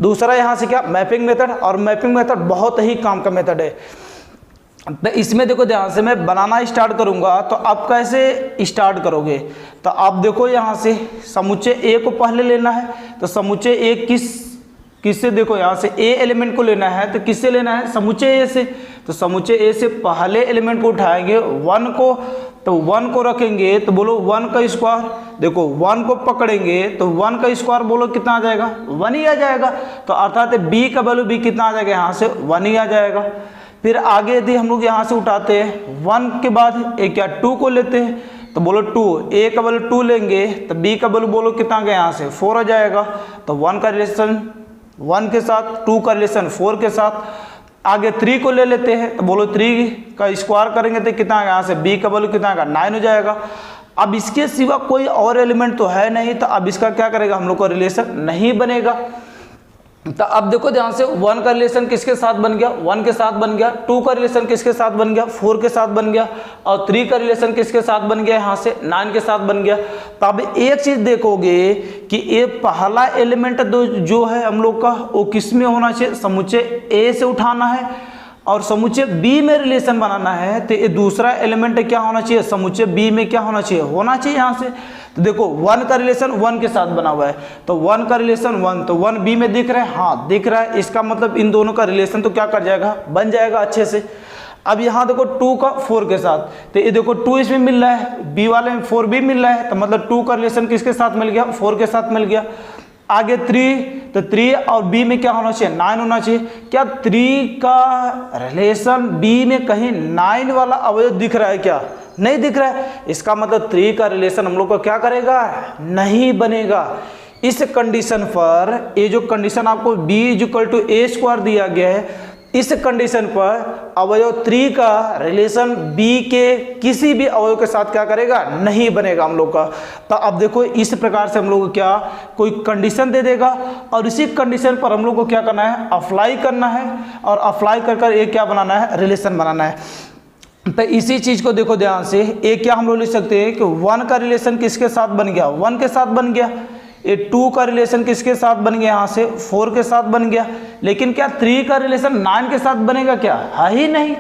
दूसरा यहाँ से क्या, मैपिंग मेथड। और मैपिंग मेथड बहुत ही काम का मेथड है। तो इसमें देखो ध्यान से, मैं बनाना स्टार्ट करूंगा तो आप कैसे स्टार्ट करोगे। तो आप देखो यहाँ से समुच्चय ए को पहले लेना है। तो समुच्चय ए किससे, देखो यहाँ से ए एलिमेंट को लेना है, तो किससे लेना है, समुच्चय ए से। तो समुच्चय ए से पहले एलिमेंट को उठाएंगे 1 को, तो 1 को रखेंगे, तो बोलो 1 का स्क्वायर। देखो 1 को पकड़ेंगे तो 1 का स्क्वायर बोलो कितना आ जाएगा, 1 ही आ जाएगा। तो अर्थात बी का वैल्यू भी कितना आ जाएगा, यहाँ से 1 ही आ जाएगा। फिर आगे यदि हम लोग यहाँ से उठाते हैं 1 के बाद एक क्या 2 को लेते हैं, तो बोलो 2, ए का वैल्यू 2 लेंगे तो बी का वैल्यू बोलो कितना गया, यहाँ से 4 आ जाएगा। तो 1 का रिलेशन 1 के साथ, 2 का रिलेशन 4 के साथ। आगे 3 को ले लेते हैं, तो बोलो 3 का स्क्वायर करेंगे तो कितना आएगा, यहाँ से बी का वैल्यू कितना आएगा, 9 हो जाएगा। अब इसके सिवा कोई और एलिमेंट तो है नहीं, तो अब इसका क्या करेगा, हम लोग को रिलेशन नहीं बनेगा। तो अब देखो ध्यान से, 1 का रिलेशन किसके साथ बन गया, 1 के साथ बन गया। 2 का रिलेशन किसके साथ बन गया, 4 के साथ बन गया। और 3 का रिलेशन किसके साथ बन गया, यहाँ से 9 के साथ बन गया। तो अब एक चीज देखोगे कि ये पहला एलिमेंट जो है हम लोग का, वो किस में होना चाहिए, समुच्चय ए से उठाना है और समुच्चय बी में रिलेशन बनाना है। तो ये दूसरा एलिमेंट क्या होना चाहिए, समुच्चय बी में क्या होना चाहिए यहाँ से। तो देखो 1 का रिलेशन 1 के साथ बना हुआ है, तो 1 का रिलेशन 1, तो 1 बी में दिख रहा है, हाँ दिख रहा है। इसका मतलब इन दोनों का रिलेशन तो क्या कर जाएगा, बन जाएगा अच्छे से। अब यहाँ देखो 2 का 4 के साथ, तो ये देखो 2 इसमें मिल रहा है, बी वाले में 4 भी मिल रहा है, तो मतलब 2 का रिलेशन किसके साथ मिल गया, 4 के साथ मिल गया। आगे 3, तो 3 और बी में क्या होना चाहिए, 9 होना चाहिए। क्या 3 का रिलेशन बी में कहीं 9 वाला अवयव दिख रहा है क्या, नहीं दिख रहा है। इसका मतलब 3 का रिलेशन हम लोग को क्या करेगा, नहीं बनेगा। इस कंडीशन पर, ये जो कंडीशन आपको b is equal to A square दिया गया है, इस कंडीशन पर अवयव 3 का रिलेशन बी के किसी भी अवयव के साथ क्या करेगा, नहीं बनेगा हम लोग का। तो अब देखो इस प्रकार से हम लोग को क्या कोई कंडीशन दे देगा और इसी कंडीशन पर हम लोग को क्या करना है, अप्लाई करना है और अप्लाई कर कर एक क्या बनाना है, रिलेशन बनाना है। तो इसी चीज को देखो ध्यान से, एक क्या हम लोग लिख सकते हैं कि 1 का रिलेशन किसके साथ बन गया, 1 के साथ बन गया। ये 2 का रिलेशन किसके साथ बन गया, यहाँ से 4 के साथ बन गया। लेकिन क्या 3 का रिलेशन 9 के साथ बनेगा क्या, है ही नहीं।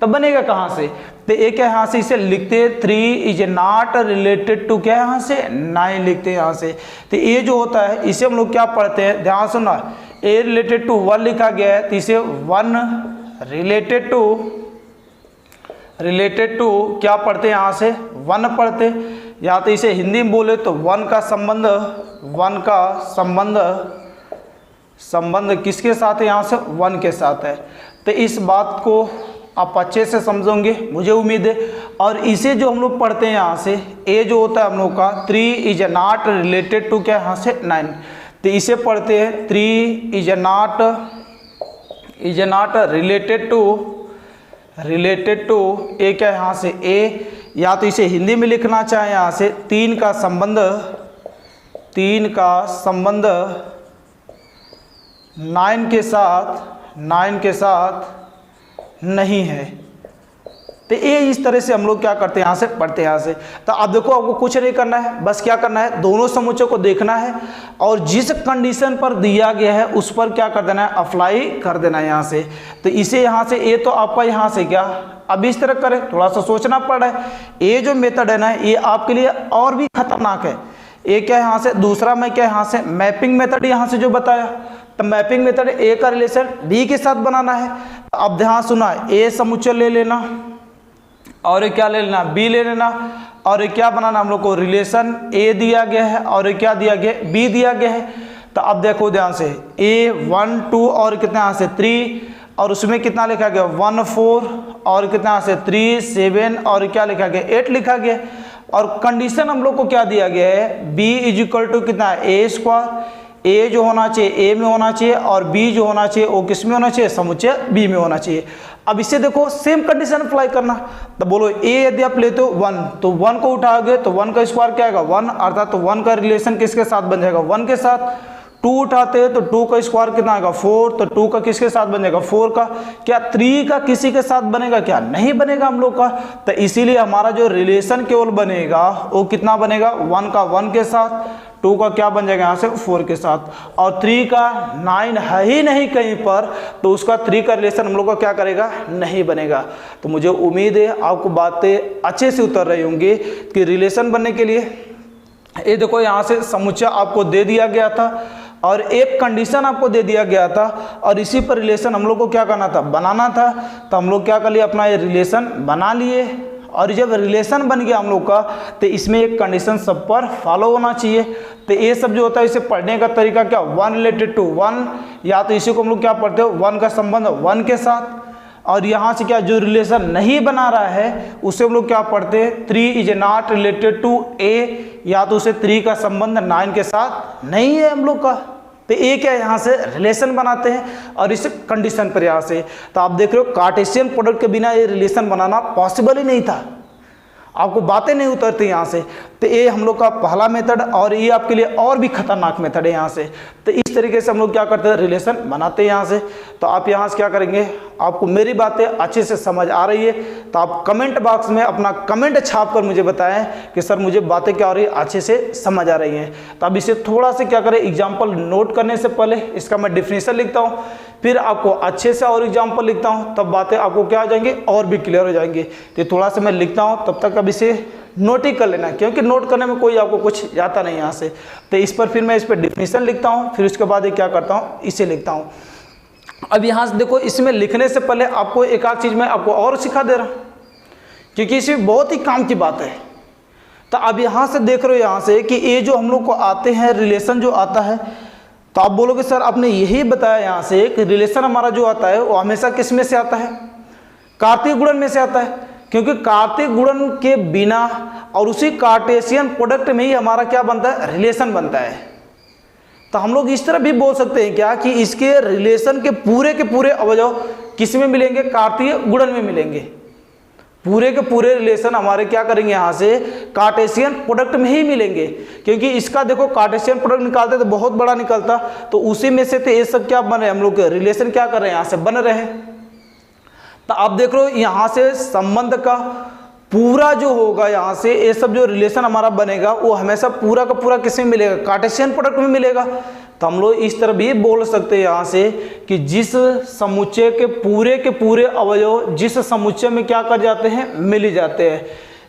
तब बनेगा कहाँ से, तो एक क्या यहाँ से इसे लिखते हैं 3 इज नॉट रिलेटेड टू क्या, यहाँ से 9 लिखते हैं यहाँ से। तो ये जो होता है इसे हम लोग क्या पढ़ते हैं, ध्यान सुनना, ए रिलेटेड टू 1 लिखा गया है तो इसे 1 रिलेटेड टू क्या पढ़ते हैं, यहाँ से 1 पढ़ते। या तो इसे हिंदी में बोले तो 1 का संबंध किसके साथ है, यहाँ से 1 के साथ है। तो इस बात को आप अच्छे से समझोगे मुझे उम्मीद है। और इसे जो हम लोग पढ़ते हैं यहाँ से, ए जो होता है हम लोग का 3 इज नॉट रिलेटेड टू क्या, यहाँ से 9, तो इसे पढ़ते हैं 3 is not related to A क्या, यहाँ से ए। या तो इसे हिंदी में लिखना चाहे यहाँ से 3 का संबंध 9 के साथ नहीं है। तो ये इस तरह से हम लोग क्या करते हैं, यहाँ से पढ़ते हैं यहाँ से। तो अब देखो आपको कुछ नहीं करना है, बस क्या करना है, दोनों समुच्चय को देखना है और जिस कंडीशन पर दिया गया है उस पर क्या कर देना है, अप्लाई कर देना है यहाँ से। तो इसे यहाँ से ये तो आपका यहाँ से क्या, अब इस तरह करें, थोड़ा सा सोचना पड़ रहा है। ये जो मेथड है ना ये आपके लिए और भी खतरनाक है। ये क्या यहाँ से दूसरा मैं क्या यहाँ से मैपिंग मेथड यहाँ से जो बताया, तो मैपिंग मेथड ए का रिलेशन बी के साथ बनाना है। अब ध्यान सुना, ए समुच्चय ले लेना और ये क्या ले लेना, बी ले लेना और ये क्या बनाना हम लोग को, रिलेशन ए दिया गया है और ये क्या दिया गया, बी दिया गया है। तो अब देखो ध्यान से, ए 1 2 और कितना यहाँ से 3 और उसमें कितना लिखा गया 1 4 और कितना यहाँ से 3 7 और क्या लिखा गया 8 लिखा गया। और कंडीशन हम लोग को क्या दिया गया है, बी इज इक्वल टू कितना ए स्क्वायर, ए जो होना चाहिए ए में होना चाहिए और बी जो होना चाहिए वो किस में होना चाहिए, समुच्चय बी में होना चाहिए। अब इसे देखो सेम कंडीशन अप्लाई करना, तो बोलो ए यदि आप लेते हो 1 तो 1 को उठाओगे तो 1 का स्क्वायर क्या आएगा 1, अर्थात तो 1 का रिलेशन किसके साथ बन जाएगा 1 के साथ। 2 उठाते हैं तो 2 का स्क्वायर कितना आएगा 4, तो 2 का किसके साथ बन जाएगा 4 का। क्या 3 का किसी के साथ बनेगा क्या, नहीं बनेगा हम लोग का। तो इसीलिए हमारा जो रिलेशन केवल बनेगा वो कितना बनेगा 1 का 1 के साथ, 2 का क्या बन जाएगा यहाँ से 4 के साथ और 3 का 9 है ही नहीं कहीं पर, तो उसका 3 का रिलेशन हम लोग का क्या करेगा, नहीं बनेगा। तो मुझे उम्मीद है आपको बातें अच्छे से उतर रही होंगी कि रिलेशन बनने के लिए ये देखो यहाँ से समुच्चय आपको दे दिया गया था और एक कंडीशन आपको दे दिया गया था और इसी पर रिलेशन हम लोग को क्या करना था, बनाना था। तो हम लोग क्या कर लिए, अपना ये रिलेशन बना लिए और जब रिलेशन बन गया हम लोग का तो इसमें एक कंडीशन सब पर फॉलो होना चाहिए। तो ये सब जो होता है इसे पढ़ने का तरीका क्या, 1 रिलेटेड टू 1, या तो इसी को हम लोग क्या पढ़ते हो 1 का संबंध 1 के साथ। और यहाँ से क्या जो रिलेशन नहीं बना रहा है उसे हम लोग क्या पढ़ते हैं 3 इज नॉट रिलेटेड टू ए, या तो उसे 3 का संबंध 9 के साथ नहीं है हम लोग का। तो ए क्या यहाँ से रिलेशन बनाते हैं और इस कंडीशन पर यहाँ से। तो आप देख रहे हो कार्टेशियन प्रोडक्ट के बिना ये रिलेशन बनाना पॉसिबल ही नहीं था, आपको बातें नहीं उतरती यहाँ से। तो ये हम लोग का पहला मेथड और ये आपके लिए और भी खतरनाक मेथड है यहाँ से। तो इस तरीके से हम लोग क्या करते हैं, रिलेशन बनाते हैं यहाँ से। तो आप यहाँ से क्या करेंगे, आपको मेरी बातें अच्छे से समझ आ रही है तो आप कमेंट बॉक्स में अपना कमेंट छाप कर मुझे बताएं कि सर मुझे बातें क्या हो रही है, अच्छे से समझ आ रही हैं। तो अब इसे थोड़ा सा क्या करें, एग्जाम्पल नोट करने से पहले इसका मैं डिफिनेशन लिखता हूँ, फिर आपको अच्छे से और एग्जाम्पल लिखता हूँ, तब बातें आपको क्या हो जाएंगी और भी क्लियर हो जाएंगी। तो थोड़ा सा मैं लिखता हूँ, तब तक अब इसे नोट ही कर लेना, क्योंकि नोट करने में कोई आपको कुछ जाता नहीं यहाँ से। तो इस पर फिर मैं इस पर डिफिनेशन लिखता हूँ, फिर उसके बाद ये क्या करता हूँ, इसे लिखता हूँ। अब यहाँ से देखो, इसमें लिखने से पहले आपको एक आध चीज़ मैं आपको और सिखा दे रहा हूँ, क्योंकि इसमें बहुत ही काम की बात है। तो अब यहाँ से देख रहे हो यहाँ से कि ये जो हम लोग को आते हैं रिलेशन जो आता है, तो आप बोलोगे सर आपने यही बताया यहाँ से कि रिलेशन हमारा जो आता है वो हमेशा किस में से आता है, कार्तीय गुणन में से आता है। क्योंकि कार्तीय गुणन के बिना और उसी कार्टेशियन प्रोडक्ट में ही हमारा क्या बनता है, रिलेशन बनता है। तो हम लोग इस तरह भी बोल सकते हैं क्या कि इसके रिलेशन के पूरे अवयव किस में मिलेंगे, कार्तीय गुणन में मिलेंगे। पूरे के पूरे रिलेशन हमारे क्या करेंगे यहाँ से कार्टेशियन प्रोडक्ट में ही मिलेंगे, क्योंकि इसका देखो कार्टेशियन प्रोडक्ट निकालते तो बहुत बड़ा निकलता, तो उसी में से तो ये सब क्या बन रहे हैं, हम लोग रिलेशन क्या कर रहे हैं यहाँ से बन रहे हैं। तो आप देख रहे हो यहाँ से संबंध का पूरा जो होगा, यहाँ से ये सब जो रिलेशन हमारा बनेगा वो हमेशा पूरा का पूरा किस में मिलेगा, कार्टेशियन प्रोडक्ट में मिलेगा। तो हम लोग इस तरह भी बोल सकते हैं यहाँ से कि जिस समुच्चय के पूरे अवयव जिस समुच्चय में क्या कर जाते हैं, मिल जाते हैं,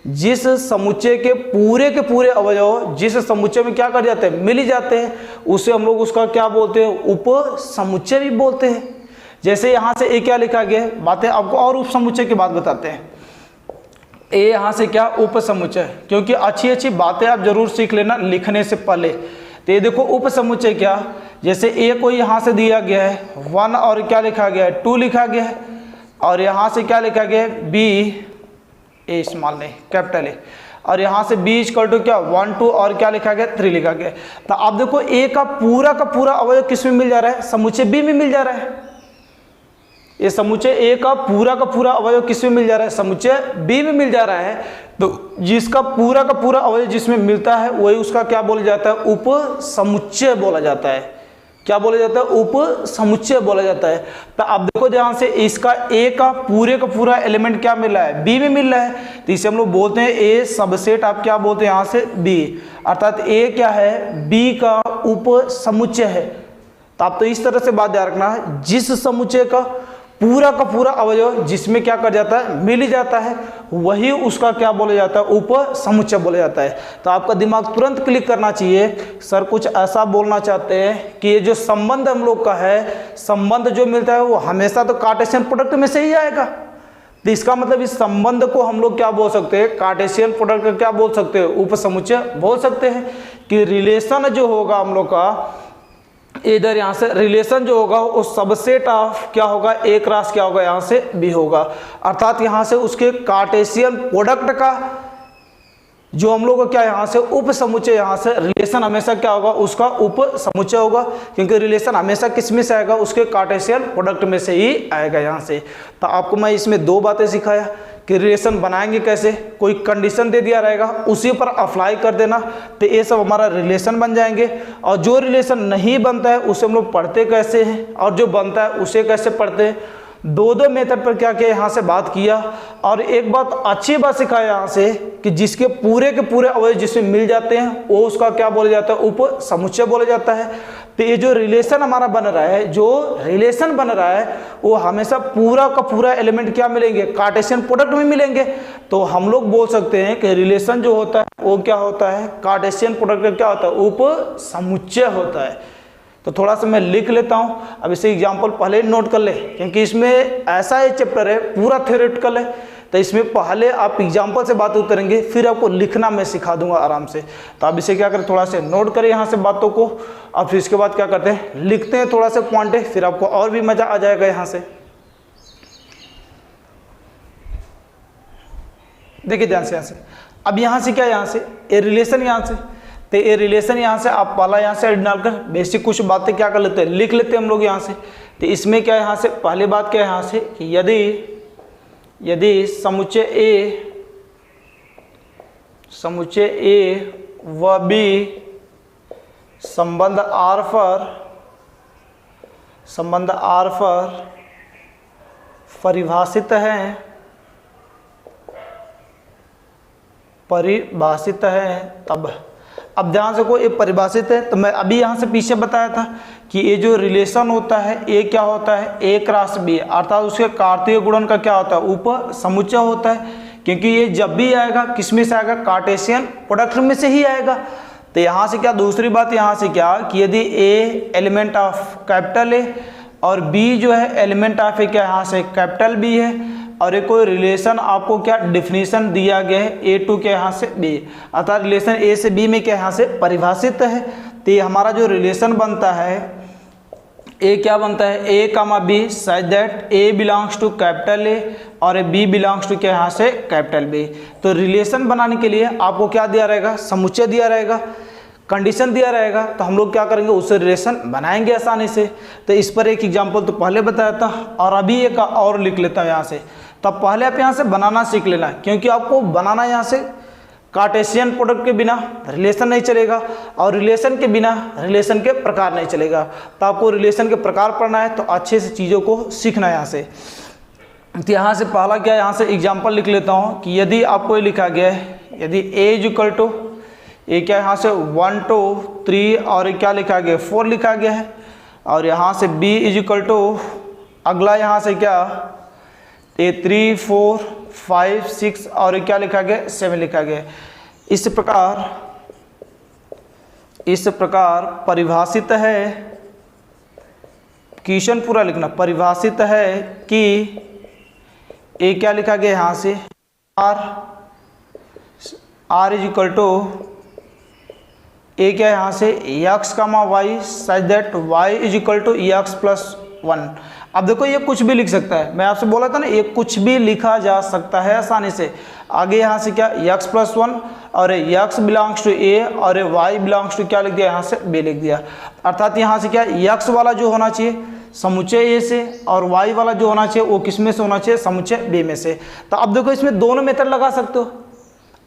जिस समुच्चय के पूरे अवयव जिस समुच्चय में क्या कर जाते हैं, मिल जाते हैं, उसे हम लोग उसका क्या बोलते हैं, उप समुच्चय भी बोलते हैं। जैसे यहाँ से ये क्या लिखा गया है, बातें आपको और उप समुच्चय की बात बताते हैं। ये यहाँ से क्या उप समुच्चय, क्योंकि अच्छी अच्छी बातें आप जरूर सीख लेना लिखने से पहले। तो ये देखो उप समुच्चय क्या, जैसे ए को यहाँ से दिया गया है 1 और क्या लिखा गया है 2 लिखा गया है, और यहाँ से क्या लिखा गया है बी, ए स्मॉल नहीं कैपिटल ए, और यहाँ से बी इक्वल टू क्या 1 2 और क्या लिखा गया 3 लिखा गया। तो आप देखो ए का पूरा अवयव किस में मिल जा रहा है, समुच्चय बी में मिल जा रहा है। ये समुच्चय ए का पूरा अवयव किस में मिल जा रहा है, समुच्चय बी में मिल जा रहा है। तो जिसका पूरा का पूरा अवयव जिसमें मिलता है वही उसका क्या बोला जाता है, उप समुच्चय बोला जाता है। क्या बोला जाता है, उप समुच्चय बोला जाता है। तो अब देखो जहां से इसका ए का पूरा एलिमेंट क्या मिल रहा है, बी में मिल रहा है, तो इसे हम लोग बोलते हैं ए सबसेट, आप क्या बोलते हैं यहाँ से बी, अर्थात ए क्या है, बी का उप समुच्चय है। तो आप तो इस तरह से बात ध्यान रखना है, जिस समुच्चय का पूरा अवयव जिसमें क्या कर जाता है, मिल जाता है, वही उसका क्या बोला जाता है, उप समुच्चय बोला जाता है। तो आपका दिमाग तुरंत क्लिक करना चाहिए, सर कुछ ऐसा बोलना चाहते हैं कि ये जो संबंध हम लोग का है, संबंध जो मिलता है वो हमेशा तो कार्टेशियन प्रोडक्ट में से ही आएगा। तो इसका मतलब इस संबंध को हम लोग क्या बोल सकते हैं, कार्टेशियन प्रोडक्ट का क्या बोल सकते हैं, उप समुच्चय बोल सकते हैं। कि रिलेशन जो होगा हम लोग का, इधर यहाँ से रिलेशन जो होगा वो सबसेट ऑफ क्या होगा, एक रास क्या होगा, यहाँ से बी होगा। अर्थात यहाँ से उसके कार्टेशियन प्रोडक्ट का जो हम लोग को क्या यहाँ से उप समुच्चय, यहाँ से रिलेशन हमेशा क्या होगा, उसका उप समुच्चय होगा, क्योंकि रिलेशन हमेशा किस में से आएगा, उसके कार्टेशियन प्रोडक्ट में से ही आएगा यहाँ से। तो आपको मैं इसमें 2 बातें सिखाया कि रिलेशन बनाएंगे कैसे, कोई कंडीशन दे दिया रहेगा उसी पर अप्लाई कर देना, तो ये सब हमारा रिलेशन बन जाएंगे। और जो रिलेशन नहीं बनता है उसे हम लोग पढ़ते कैसे हैं, और जो बनता है उसे कैसे पढ़ते हैं। 2 मेथड पर क्या किया यहाँ से बात किया। और एक बात अच्छी बात सिखाया यहाँ से कि जिसके पूरे के पूरे अवयव जिसमें मिल जाते हैं वो उसका क्या बोला जाता है, उप समुच्चय बोला जाता है। तो ये जो रिलेशन हमारा बन रहा है, जो रिलेशन बन रहा है वो हमेशा पूरा का पूरा एलिमेंट क्या मिलेंगे, कार्टेशियन प्रोडक्ट में मिलेंगे। तो हम लोग बोल सकते हैं कि रिलेशन जो होता है वो क्या होता है, कार्टेशियन प्रोडक्ट का क्या होता है, उप समुच्चय होता है। तो थोड़ा सा मैं लिख लेता हूँ, अब इसे एग्जाम्पल पहले नोट कर ले, क्योंकि इसमें ऐसा एक चैप्टर है पूरा थ्योरेटिकल है, तो इसमें पहले आप एग्जाम्पल से बात उतरेंगे, फिर आपको लिखना मैं सिखा दूंगा आराम से। तो आप इसे क्या करें, थोड़ा से नोट करें यहाँ से बातों को, और फिर इसके बाद क्या करते हैं, लिखते हैं थोड़ा सा पॉइंट है, फिर आपको और भी मजा आ जाएगा यहाँ से। देखिए ध्यान से यहाँ से, अब यहाँ से क्या, यहाँ से ए रिलेशन, यहाँ से तो ये रिलेशन यहाँ से आप पहला यहाँ से डालकर बेसिक कुछ बातें क्या कर लेते हैं, लिख लेते हैं हम लोग यहाँ से। तो इसमें क्या है, यहाँ से पहली बात क्या है यहाँ से कि यदि समुच्चय ए व बी संबंध आर पर परिभाषित है तब। अब ध्यान से को ये परिभाषित है, तो मैं अभी यहाँ से पीछे बताया था कि ये जो रिलेशन होता है ये क्या होता है, ए क्रॉस बी, अर्थात उसके कार्तीय गुणन का क्या होता है, उप समुच्चय होता है। क्योंकि ये जब भी आएगा किस में से आएगा, कार्टेशियन प्रोडक्ट में से ही आएगा। तो यहाँ से क्या, दूसरी बात यहाँ से क्या कि यदि ए एलिमेंट ऑफ कैपिटल ए और बी जो है एलिमेंट ऑफ ए क्या यहाँ से कैपिटल बी है, और एक कोई रिलेशन आपको क्या डिफिनीशन दिया गया है ए टू के यहाँ से बी, अर्थात रिलेशन ए से बी में क्या यहाँ से परिभाषित है। तो ये हमारा जो रिलेशन बनता है, ए क्या बनता है, A comma B such that A belongs to capital A और बी बिलोंग्स टू क्या यहाँ से कैपिटल बी। तो रिलेशन बनाने के लिए आपको क्या दिया रहेगा, समुच्चय दिया रहेगा, कंडीशन दिया रहेगा तो हम लोग क्या करेंगे, उससे रिलेशन बनाएंगे आसानी से। तो इस पर एक एग्जांपल तो पहले बताया था और अभी एक और लिख लेता हूँ यहाँ से। तब पहले आप यहाँ से बनाना सीख लेना, क्योंकि आपको बनाना यहाँ से कार्टेशियन प्रोडक्ट के बिना रिलेशन नहीं चलेगा और रिलेशन के बिना रिलेशन के प्रकार नहीं चलेगा। तो आपको रिलेशन के प्रकार पढ़ना है तो अच्छे से चीज़ों को सीखना है यहाँ से। तो यहाँ से पहला क्या है, यहाँ से एग्जांपल लिख लेता हूँ कि यदि आपको ये लिखा गया है, यदि a इज इक्वल टू ये क्या यहाँ से 1 2 3 और क्या लिखा गया 4 लिखा गया है, और यहाँ से b इज इक्वल टू अगला यहाँ से क्या ये 3 4 5 6 और क्या लिखा गया 7 लिखा गया। इस प्रकार परिभाषित है, क्वेश्चन पूरा लिखना, परिभाषित है कि ये क्या लिखा गया यहाँ से r is equal to A क्या यहाँ से x comma Y such that y is equal to X plus 1। अब देखो ये कुछ भी लिख सकता है, मैं आपसे बोला था ना ये कुछ भी लिखा जा सकता है आसानी से। आगे यहाँ से क्या x प्लस 1 और x बिलोंग्स टू a और y बिलोंग्स टू क्या लिख दिया यहाँ से b लिख दिया। अर्थात यहाँ से क्या x वाला जो होना चाहिए समुच्चय a से और y वाला जो होना चाहिए वो किस में से होना चाहिए, समुच्चय b में से। तो अब देखो इसमें दोनों मेथड लगा सकते हो,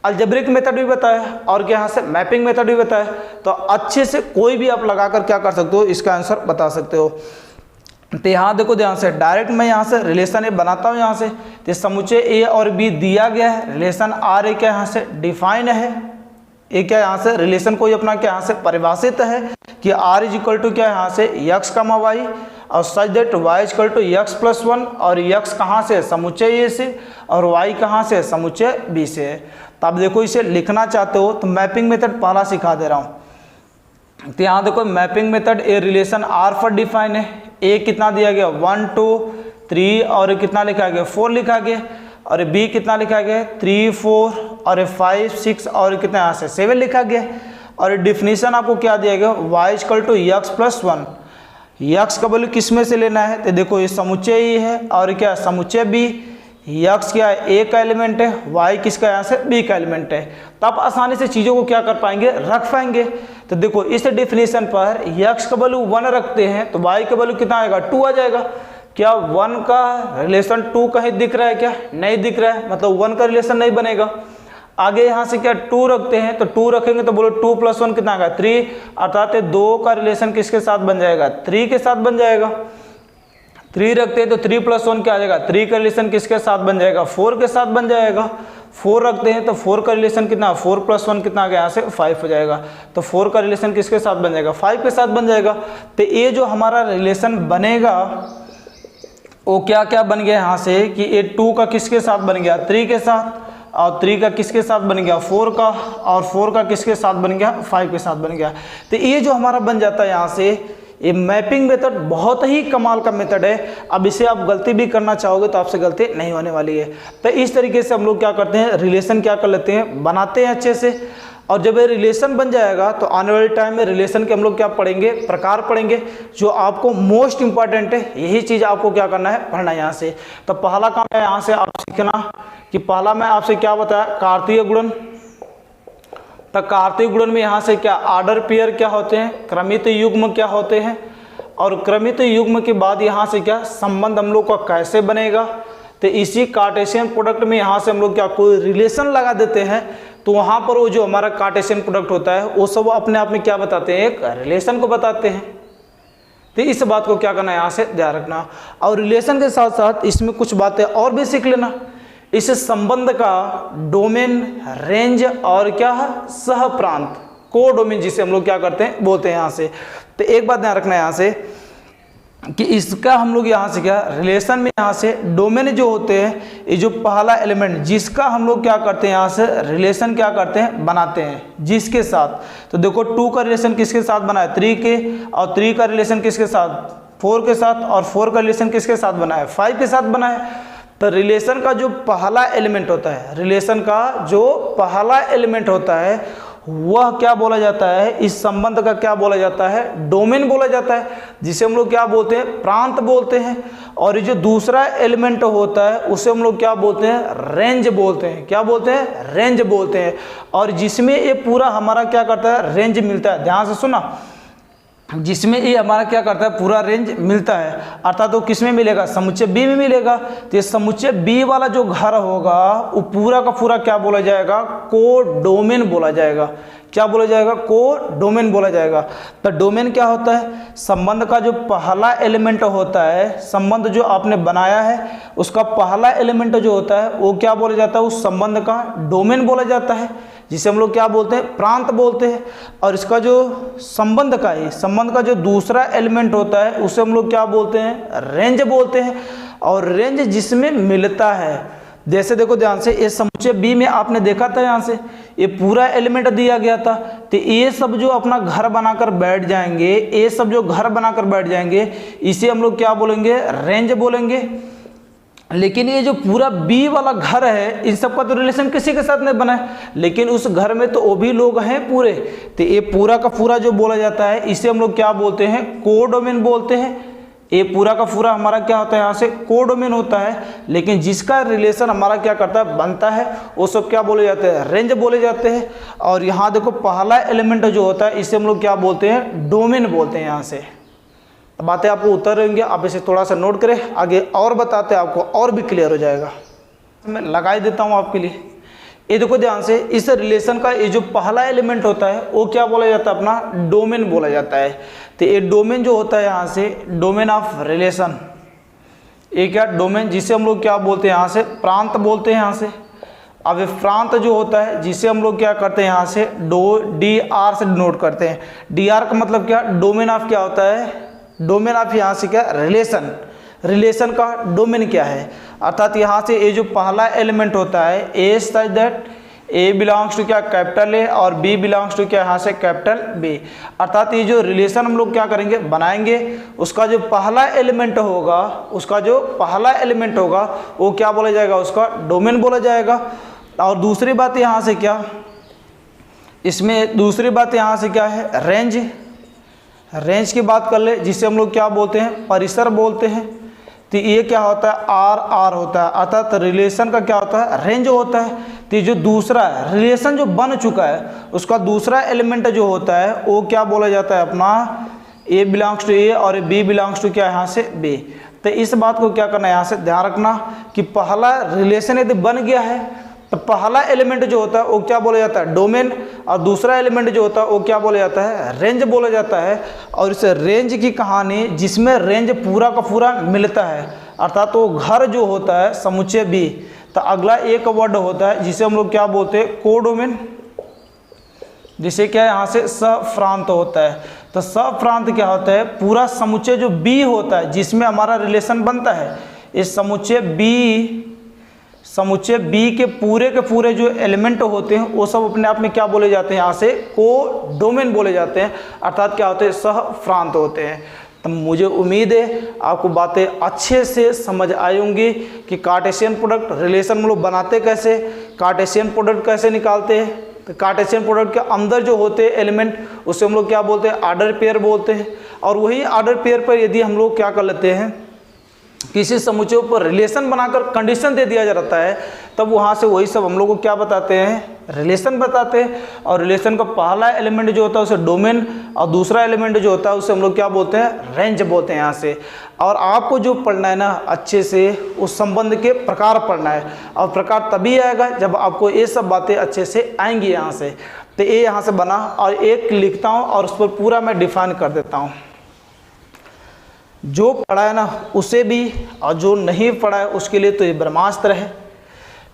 अलजेब्रिक मेथड भी बताया और क्या यहाँ से मैपिंग मेथड भी बताया। तो अच्छे से कोई भी आप लगाकर क्या कर सकते हो, इसका आंसर बता सकते हो। तो यहाँ देखो ध्यान से डायरेक्ट मैं यहाँ से रिलेशन ए बनाता हूँ यहाँ से। तो समुच्चय ए और बी दिया गया है, रिलेशन आर ए क्या यहाँ से डिफाइन है, ये क्या यहाँ से रिलेशन कोई अपना क्या यहाँ से परिभाषित है कि आर इज इक्वल टू क्या यहाँ से एक्स कामा वाई और such that Y is equal to X plus 1 और एक्स कहाँ से समुच्चय ए से और वाई कहाँ से समुच्चय बी से है। तो आप देखो इसे लिखना चाहते हो तो मैपिंग मेथड पहला सिखा दे रहा हूँ। तो यहाँ देखो mapping method A relation R पर डिफाइन है, ए कितना दिया गया 1 2 3 और कितना लिखा गया 4 लिखा गया, और बी कितना लिखा गया 3 4 और 5 6 और कितना यहाँ से 7 लिखा गया। और डेफिनेशन आपको क्या दिया गया y equal to X plus 1, X का वैल्यू किस में से लेना है, तो देखो ये समुच्चय ही है और क्या समुच्चय बी, एक्स क्या है ए का एलिमेंट है, वाई किसका यहाँ से बी का एलिमेंट है। तो आप आसानी से चीज़ों को क्या कर पाएंगे, रख पाएंगे। तो देखो इस डेफिनेशन पर एक्स का वैल्यू 1 रखते हैं तो वाई का वैल्यू कितना आएगा 2 आ जाएगा। क्या 1 का रिलेशन 2 कहीं दिख रहा है, क्या नहीं दिख रहा है, मतलब 1 का रिलेशन नहीं बनेगा। आगे यहाँ से क्या 2 रखते हैं तो 2 रखेंगे तो बोलो 2 प्लस 1 कितना आएगा 3, अर्थात 2 का रिलेशन किसके साथ बन जाएगा 3 के साथ बन जाएगा। 3 रखते हैं तो 3 प्लस 1 क्या आ जाएगा 3 का रिलेशन किसके साथ बन जाएगा 4 के साथ बन जाएगा। 4 रखते हैं तो 4 का रिलेशन कितना 4 प्लस 1 कितना आ गया यहाँ से 5 हो जाएगा। तो 4 का रिलेशन किसके साथ बन जाएगा 5 के साथ बन जाएगा। तो ये जो हमारा रिलेशन बनेगा वो क्या क्या बन गया यहाँ से कि ये 2 का किसके साथ बन गया 3 के साथ, और 3 का किसके साथ बन गया 4 का, और 4 का किसके साथ बन गया 5 के साथ बन गया। तो ये जो हमारा बन जाता है यहाँ से ये मैपिंग मेथड बहुत ही कमाल का मेथड है। अब इसे आप गलती भी करना चाहोगे तो आपसे गलती नहीं होने वाली है। तो इस तरीके से हम लोग क्या करते हैं रिलेशन क्या कर लेते हैं बनाते हैं अच्छे से, और जब ये रिलेशन बन जाएगा तो आने वाले टाइम में रिलेशन के हम लोग क्या पढ़ेंगे प्रकार पढ़ेंगे, जो आपको मोस्ट इंपॉर्टेंट है। यही चीज़ आपको क्या करना है पढ़ना है यहाँ से। तो पहला काम है यहाँ से आप सीखना कि पहला मैं आपसे क्या बताया कार्तीय गुणन। तो कार्तीय गुणन में यहाँ से क्या आर्डर पेयर क्या होते हैं, क्रमित युग्म क्या होते हैं, और क्रमित युग्म के बाद यहाँ से क्या संबंध हम लोग का कैसे बनेगा। तो इसी कार्टेशियन प्रोडक्ट में यहाँ से हम लोग क्या कोई रिलेशन लगा देते हैं तो वहाँ पर वो जो हमारा कार्टेशियन प्रोडक्ट होता है वो सब अपने आप में क्या बताते हैं एक रिलेशन को बताते हैं। तो इस बात को क्या करना है यहाँ से ध्यान रखना, और रिलेशन के साथ साथ इसमें कुछ बातें और भी सीख लेना। इस संबंध का डोमेन, रेंज और क्या है सह प्रांत, को डोमेन जिसे हम लोग क्या करते हैं बोलते हैं यहाँ से। तो एक बात ध्यान रखना है यहाँ से कि इसका हम लोग यहाँ से क्या रिलेशन में यहाँ से डोमेन जो होते हैं ये जो पहला एलिमेंट जिसका हम लोग क्या करते हैं यहाँ से रिलेशन क्या करते हैं बनाते हैं जिसके साथ। तो देखो 2 का रिलेशन किसके साथ बना है 3 के, और 3 का रिलेशन किसके साथ 4 के साथ, और 4 का रिलेशन किसके साथ बना है 5 के साथ बना है। तो रिलेशन का जो पहला एलिमेंट होता है, रिलेशन का जो पहला एलिमेंट होता है वह क्या बोला जाता है, इस संबंध का क्या बोला जाता है, डोमेन बोला जाता है, जिसे हम लोग क्या बोलते हैं, प्रांत बोलते हैं। और ये जो दूसरा एलिमेंट होता है उसे हम लोग क्या बोलते हैं, रेंज बोलते हैं। क्या बोलते हैं, रेंज बोलते हैं। और जिसमें ये पूरा हमारा क्या करता है, रेंज मिलता है। ध्यान से सुना, जिसमें ये हमारा क्या करता है, पूरा रेंज मिलता है, अर्थात तो किसमें मिलेगा, समुच्चय बी में मिलेगा। तो ये समुच्चय बी वाला जो घर होगा वो पूरा का पूरा क्या बोला जाएगा, कोडोमेन बोला जाएगा। क्या बोला जाएगा, कोडोमेन बोला जाएगा। तो डोमेन क्या होता है, संबंध का जो पहला एलिमेंट होता है, संबंध जो आपने बनाया है उसका पहला एलिमेंट जो होता है वो क्या बोला जाता है, उस संबंध का डोमेन बोला जाता है, जिसे हम लोग क्या बोलते हैं, प्रांत बोलते हैं। और इसका जो संबंध का है, संबंध का जो दूसरा एलिमेंट होता है उसे हम लोग क्या बोलते हैं, रेंज बोलते हैं। और रेंज जिसमें मिलता है, जैसे देखो ध्यान से, ये समुच्चय बी में आपने देखा था, यहाँ से ये पूरा एलिमेंट दिया गया था। तो ये सब जो अपना घर बनाकर बैठ जाएंगे, ये सब जो घर बनाकर बैठ जाएंगे, इसे हम लोग क्या बोलेंगे, रेंज बोलेंगे। लेकिन ये जो पूरा बी वाला घर है, इन सब का तो रिलेशन किसी के साथ नहीं बना है, लेकिन उस घर में तो वो भी लोग हैं पूरे। तो ये पूरा का पूरा जो बोला जाता है इसे हम लोग क्या बोलते हैं, कोडोमेन बोलते हैं। ये पूरा का पूरा हमारा क्या होता है, यहाँ से कोडोमेन होता है। लेकिन जिसका रिलेशन हमारा क्या करता है, बनता है, वो सब क्या बोले जाते हैं, रेंज बोले जाते हैं। और यहाँ देखो पहला एलिमेंट जो होता है इसे हम लोग क्या बोलते हैं, डोमेन बोलते हैं। यहाँ से बातें आपको उतर रहेंगी, आप इसे थोड़ा सा नोट करें, आगे और बताते हैं आपको और भी क्लियर हो जाएगा। मैं लगा ही देता हूँ आपके लिए। ये देखो ध्यान से, इस रिलेशन का ये जो पहला एलिमेंट होता है वो क्या बोला जाता है, अपना डोमेन बोला जाता है। तो ये डोमेन जो होता है, यहाँ से डोमेन ऑफ रिलेशन, ये क्या डोमेन, जिसे हम लोग क्या बोलते हैं, यहाँ से प्रांत बोलते हैं। यहाँ से अब ये प्रांत जो होता है जिसे हम लोग क्या करते हैं, यहाँ से डी आर से डिनोट करते हैं। डी आर का मतलब क्या, डोमेन ऑफ क्या होता है, डोमेन ऑफ यहाँ से क्या, रिलेशन। रिलेशन का डोमेन क्या है, अर्थात यहाँ से ये जो पहला एलिमेंट होता है, A such that A belongs to क्या, कैपिटल ए, और बी बिलोंग्स टू क्या, यहाँ से कैपिटल बी। अर्थात ये जो रिलेशन हम लोग क्या करेंगे, बनाएंगे, उसका जो पहला एलिमेंट होगा, उसका जो पहला एलिमेंट होगा वो क्या बोला जाएगा, उसका डोमेन बोला जाएगा। और दूसरी बात यहाँ से क्या, इसमें दूसरी बात यहाँ से क्या है, रेंज। रेंज की बात कर ले, जिसे हम लोग क्या बोलते हैं, परिसर बोलते हैं। तो ये क्या होता है, आर आर होता है, अर्थात रिलेशन का क्या होता है, रेंज होता है। तो जो दूसरा रिलेशन जो बन चुका है उसका दूसरा एलिमेंट जो होता है वो क्या बोला जाता है, अपना ए बिलोंग्स टू ए और बी बिलोंग्स टू क्या, यहाँ से बी। तो इस बात को क्या करना है, यहाँ से ध्यान रखना कि पहला रिलेशन यदि बन गया है तो पहला एलिमेंट जो होता है वो क्या बोला जाता है, डोमेन, और दूसरा एलिमेंट जो होता है वो क्या बोला जाता है, रेंज बोला जाता है। और इस रेंज की कहानी, जिसमें रेंज पूरा का पूरा मिलता है, अर्थात वो घर जो होता है समुच्चय बी, तो अगला एक वर्ड होता है जिसे हम लोग क्या बोलते हैं, कोडोमेन, जिसे क्या यहाँ से सप्रांत होता है। तो सप्रांत क्या होता है, पूरा समुच्चय जो बी होता है जिसमें हमारा रिलेशन बनता है, इस समुच्चय बी के पूरे जो एलिमेंट होते हैं वो सब अपने आप में क्या बोले जाते हैं, यहाँ से कोडोमेन बोले जाते हैं, अर्थात क्या होते हैं, सहप्रांत होते हैं। तो मुझे उम्मीद है आपको बातें अच्छे से समझ आई होंगी कि कार्टेशियन प्रोडक्ट रिलेशन हम लोग बनाते कैसे, कार्टेशियन प्रोडक्ट कैसे निकालते हैं। तो कार्टेशियन प्रोडक्ट के अंदर जो होते हैं एलिमेंट उसे हम लोग क्या बोलते हैं, ऑर्डर पेयर बोलते हैं। और वही ऑर्डर पेयर पर यदि हम लोग क्या कर लेते हैं, किसी समुच्चय पर रिलेशन बनाकर कंडीशन दे दिया जाता है, तब वहाँ से वही सब हम लोग को क्या बताते हैं, रिलेशन बताते हैं। और रिलेशन का पहला एलिमेंट जो होता है उसे डोमेन, और दूसरा एलिमेंट जो होता है उसे हम लोग क्या बोलते हैं, रेंज बोलते हैं यहाँ से। और आपको जो पढ़ना है ना, अच्छे से उस संबंध के प्रकार पढ़ना है, और प्रकार तभी आएगा जब आपको ये सब बातें अच्छे से आएंगी यहाँ से। तो ये यहाँ से बना, और एक लिखता हूँ और उस पर पूरा मैं डिफाइन कर देता हूँ। जो पढ़ा है ना उसे भी, और जो नहीं पढ़ा है उसके लिए तो ये ब्रह्मास्त्र है।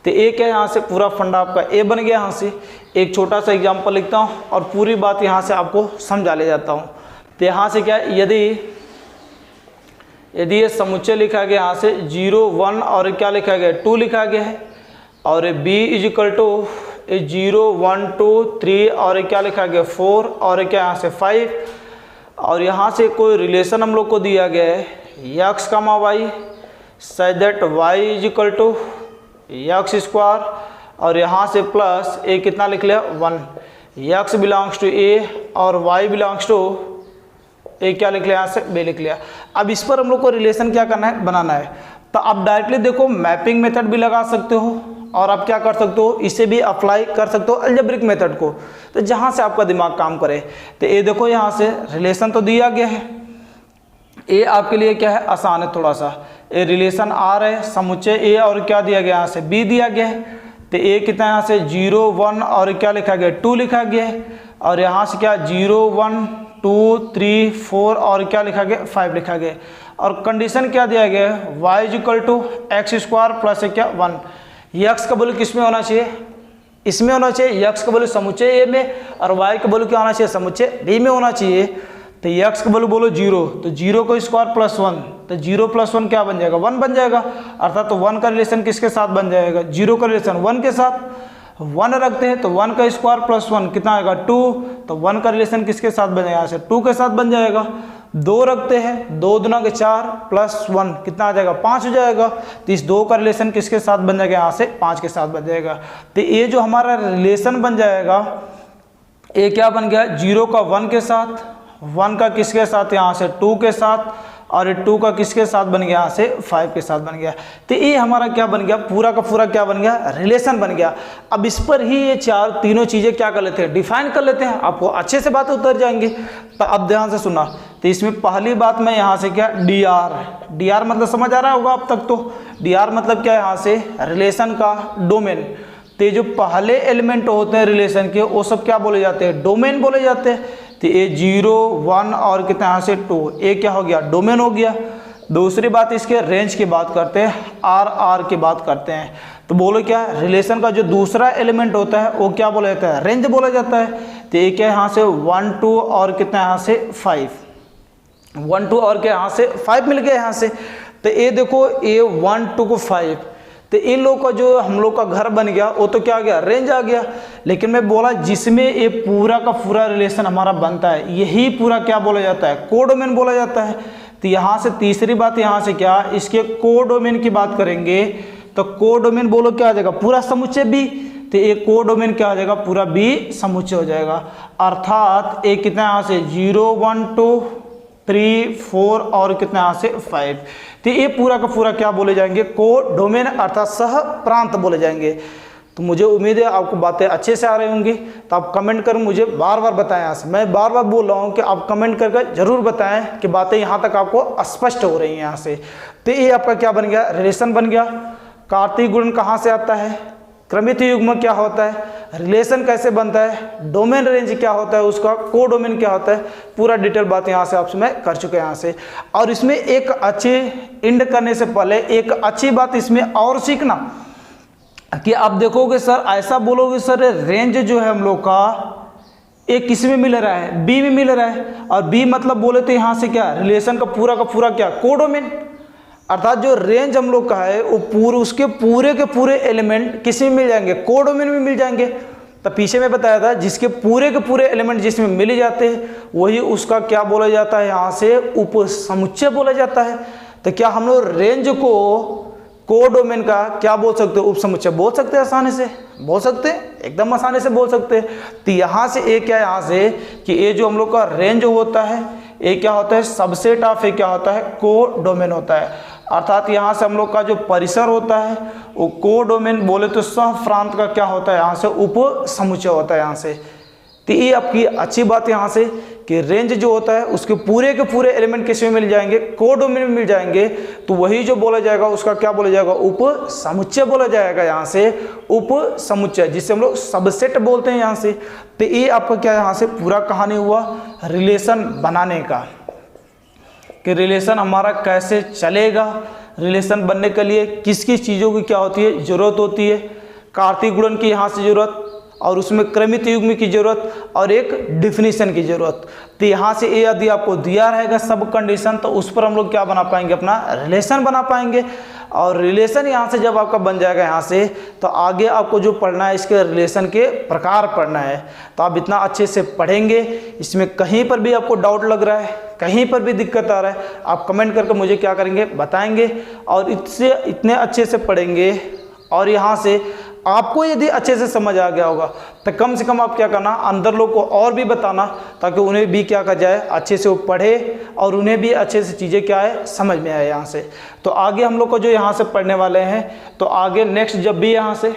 तो एक है यहाँ से पूरा फंडा आपका ए बन गया। यहाँ से एक छोटा सा एग्जाम्पल लिखता हूँ और पूरी बात यहाँ से आपको समझा ले जाता हूँ। तो यहाँ से क्या, यदि ये समुच्चय लिखा गया, यहाँ से 0 1 और क्या लिखा गया, 2 लिखा गया है, और b इज इक्वल टू 0 1 2 3 और क्या लिखा गया 4 और क्या यहाँ से 5, और यहाँ से कोई रिलेशन हम लोग को दिया गया है x, y such that y is equal to x square, और यहाँ से प्लस ए कितना लिख लिया 1, x बिलोंग्स टू ए और y बिलोंग्स टू ए, क्या लिख लिया यहाँ से, बी लिख लिया। अब इस पर हम लोग को रिलेशन क्या करना है, बनाना है। तो आप डायरेक्टली देखो मैपिंग मेथड भी लगा सकते हो और आप क्या कर सकते हो, इसे भी अप्लाई कर सकते हो अलजेब्रिक मेथड को, तो जहाँ से आपका दिमाग काम करे। तो ये देखो यहाँ से रिलेशन तो दिया गया है, ए आपके लिए क्या है, आसान है थोड़ा सा। ए रिलेशन आर है, समुच्चय ए और क्या दिया गया यहाँ से, बी दिया गया है। तो ए कितना यहाँ से 0 1 और क्या लिखा गया, 2 लिखा गया है। और यहाँ से क्या 0 1 2 3 4 और क्या लिखा गया, 5 लिखा गया। और कंडीशन क्या दिया गया है, y equal to X square plus क्या 1। यक्स का वैल्यू किस में होना चाहिए, इसमें होना चाहिए, यक्स का वैल्यू समुच्चय ए में, और y का वैल्यू क्या होना चाहिए, समुच्चय बी में होना चाहिए। तो यक्स का वैल्यू बोलो 0, तो 0 को स्क्वायर प्लस 1, तो 0 प्लस 1 क्या बन जाएगा, 1 बन जाएगा। अर्थात तो 1 का रिलेशन किसके साथ बन जाएगा, 0 का रिलेशन 1 के साथ। 1 रखते हैं तो 1 का स्क्वायर प्लस 1 कितना आएगा, 2, तो 1 का रिलेशन किसके साथ बन जाएगा, यहाँ से 2 के साथ बन जाएगा। 2 रखते हैं, 2 दूना के 4 प्लस 1 कितना आ जाएगा, 5 हो जाएगा। तो इस 2 का रिलेशन किसके साथ बन जाएगा, यहाँ से 5 के साथ बन जाएगा। तो ये जो हमारा रिलेशन बन जाएगा, ये क्या बन गया, 0 का 1 के साथ, 1 का किसके साथ, यहाँ से 2 के साथ, और 2 का किसके साथ बन गया, यहाँ से 5 के साथ बन गया। तो ये हमारा क्या बन गया, पूरा का पूरा क्या बन गया, रिलेशन बन गया। अब इस पर ही ये तीनों चीज़ें क्या कर लेते हैं, डिफाइन कर लेते हैं, आपको अच्छे से बातें उतर जाएंगी। तो अब ध्यान से सुना, तो इसमें पहली बात मैं यहाँ से क्या, डी आर मतलब समझ आ रहा होगा अब तक। तो डी आर मतलब क्या है, यहाँ से रिलेशन का डोमेन। तो ये जो पहले एलिमेंट होते हैं रिलेशन के, वो सब क्या बोले जाते हैं, डोमेन बोले जाते हैं। तो ये 0 1 और कितना यहाँ से 2, ये क्या हो गया, डोमेन हो गया। दूसरी बात इसके रेंज की बात करते हैं, आर की बात करते हैं। तो बोलो क्या, रिलेशन का जो दूसरा एलिमेंट होता है वो क्या बोला जाता है, रेंज बोला जाता है। तो ये क्या यहाँ से 1 2 और कितना यहाँ से 5, 1 2 और क्या यहाँ से 5 मिल गया यहाँ से। तो ये देखो ये 1 2 को 5, तो इन लोग का जो हम लोग का घर बन गया वो तो क्या आ गया, रेंज आ गया। लेकिन मैं बोला जिसमें ये पूरा का पूरा रिलेशन हमारा बनता है, यही पूरा क्या बोला जाता है, कोडोमेन बोला जाता है। तो यहाँ से तीसरी बात, यहाँ से क्या, इसके कोडोमेन की बात करेंगे। तो कोडोमेन बोलो क्या आ जाएगा, पूरा समुच्चय बी। तो एक कोडोमेन क्या आ जाएगा, पूरा बी समुच्चय हो जाएगा। अर्थात एक कितना यहाँ से 0 1 2 3 4 और कितना यहाँ से 5। तो ये पूरा का पूरा क्या बोले जाएंगे, कोडोमेन अर्थात सह प्रांत बोले जाएंगे। तो मुझे उम्मीद है आपको बातें अच्छे से आ रही होंगी। तो आप कमेंट कर मुझे बार बार बताएं, यहाँ से मैं बार बार बोल रहा हूँ कि आप कमेंट करके जरूर बताएं कि बातें यहाँ तक आपको स्पष्ट हो रही हैं यहाँ से। तो ये आपका क्या बन गया, रिलेशन बन गया। कार्तीय गुणन कहाँ से आता है, क्रमित युग्म क्या होता है, रिलेशन कैसे बनता है, डोमेन रेंज क्या होता है उसका, कोडोमेन क्या होता है, पूरा डिटेल बात यहाँ से आपसे मैं कर चुका यहाँ से। और इसमें एक अच्छी एंड करने से पहले एक अच्छी बात इसमें और सीखना कि आप देखोगे सर ऐसा बोलोगे सर रेंज जो है हम लोग का एक किस में मिल रहा है, बी में मिल रहा है। और बी मतलब बोले तो यहाँ से क्या, रिलेशन का पूरा क्या, कोडोमेन। अर्थात जो रेंज हम लोग का है वो पूरे उसके पूरे के पूरे एलिमेंट किस में मिल जाएंगे, कोडोमेन में मिल जाएंगे। तो पीछे मैं बताया था जिसके पूरे के पूरे एलिमेंट जिसमें मिल जाते हैं वही उसका क्या बोला जाता है, यहाँ से उप समुच्चय बोला जाता है। तो क्या हम लोग रेंज को कोडोमेन का क्या बोल सकते हो, उप समुच्चय बोल सकते हैं, आसानी से बोल सकते हैं, एकदम आसानी से बोल सकते हैं। तो यहाँ से एक क्या, यहाँ से कि ये जो हम लोग का रेंज होता है ये क्या होता है, सबसेट ऑफ ये क्या होता है, कोडोमेन होता है। अर्थात यहाँ से हम लोग का जो परिसर होता है वो कोडोमेन बोले तो सह प्रांत का क्या होता है, यहाँ से उप समुच्चय होता है यहाँ से। तो ये आपकी अच्छी बात यहाँ से कि रेंज जो होता है उसके पूरे के पूरे एलिमेंट किस में मिल जाएंगे, कोडोमेन में मिल जाएंगे। तो वही जो बोला जाएगा उसका क्या बोला जाएगा, उप समुच्चय बोला जाएगा यहाँ से, उप समुच्चय जिससे हम लोग सबसेट बोलते हैं यहाँ से। तो ये आपका क्या यहाँ से पूरा कहानी हुआ रिलेशन बनाने का, कि रिलेशन हमारा कैसे चलेगा, रिलेशन बनने के लिए किस किस चीज़ों की क्या होती है, ज़रूरत होती है। कार्तीय गुणन की यहाँ से ज़रूरत, और उसमें क्रमित युग्म की ज़रूरत, और एक डिफिनीशन की ज़रूरत। तो यहाँ से ये यदि आपको दिया रहेगा सब कंडीशन तो उस पर हम लोग क्या बना पाएंगे, अपना रिलेशन बना पाएंगे। और रिलेशन यहाँ से जब आपका बन जाएगा यहाँ से, तो आगे आपको जो पढ़ना है इसके रिलेशन के प्रकार पढ़ना है। तो आप इतना अच्छे से पढ़ेंगे, इसमें कहीं पर भी आपको डाउट लग रहा है, कहीं पर भी दिक्कत आ रहा है, आप कमेंट करके मुझे क्या करेंगे, बताएंगे। और इससे इतने अच्छे से पढ़ेंगे और यहाँ से आपको यदि अच्छे से समझ आ गया होगा तो कम से कम आप क्या करना, अंदर लोग को और भी बताना, ताकि उन्हें भी क्या कर जाए, अच्छे से वो पढ़े और उन्हें भी अच्छे से चीज़ें क्या है समझ में आए यहाँ से। तो आगे हम लोग को जो यहाँ से पढ़ने वाले हैं, तो आगे नेक्स्ट जब भी यहाँ से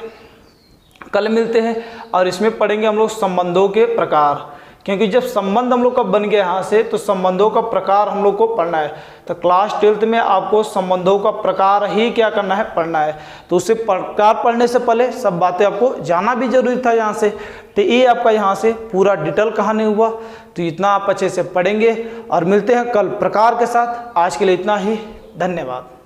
कल मिलते हैं और इसमें पढ़ेंगे हम लोग संबंधों के प्रकार, क्योंकि जब संबंध हम लोग का बन गया यहाँ से तो संबंधों का प्रकार हम लोग को पढ़ना है। तो क्लास 12th में आपको संबंधों का प्रकार ही क्या करना है, पढ़ना है। तो उससे प्रकार पढ़ने से पहले सब बातें आपको जाना भी जरूरी था यहाँ से। तो ये आपका यहाँ से पूरा डिटेल कहानी हुआ, तो इतना आप अच्छे से पढ़ेंगे और मिलते हैं कल प्रकार के साथ। आज के लिए इतना ही, धन्यवाद।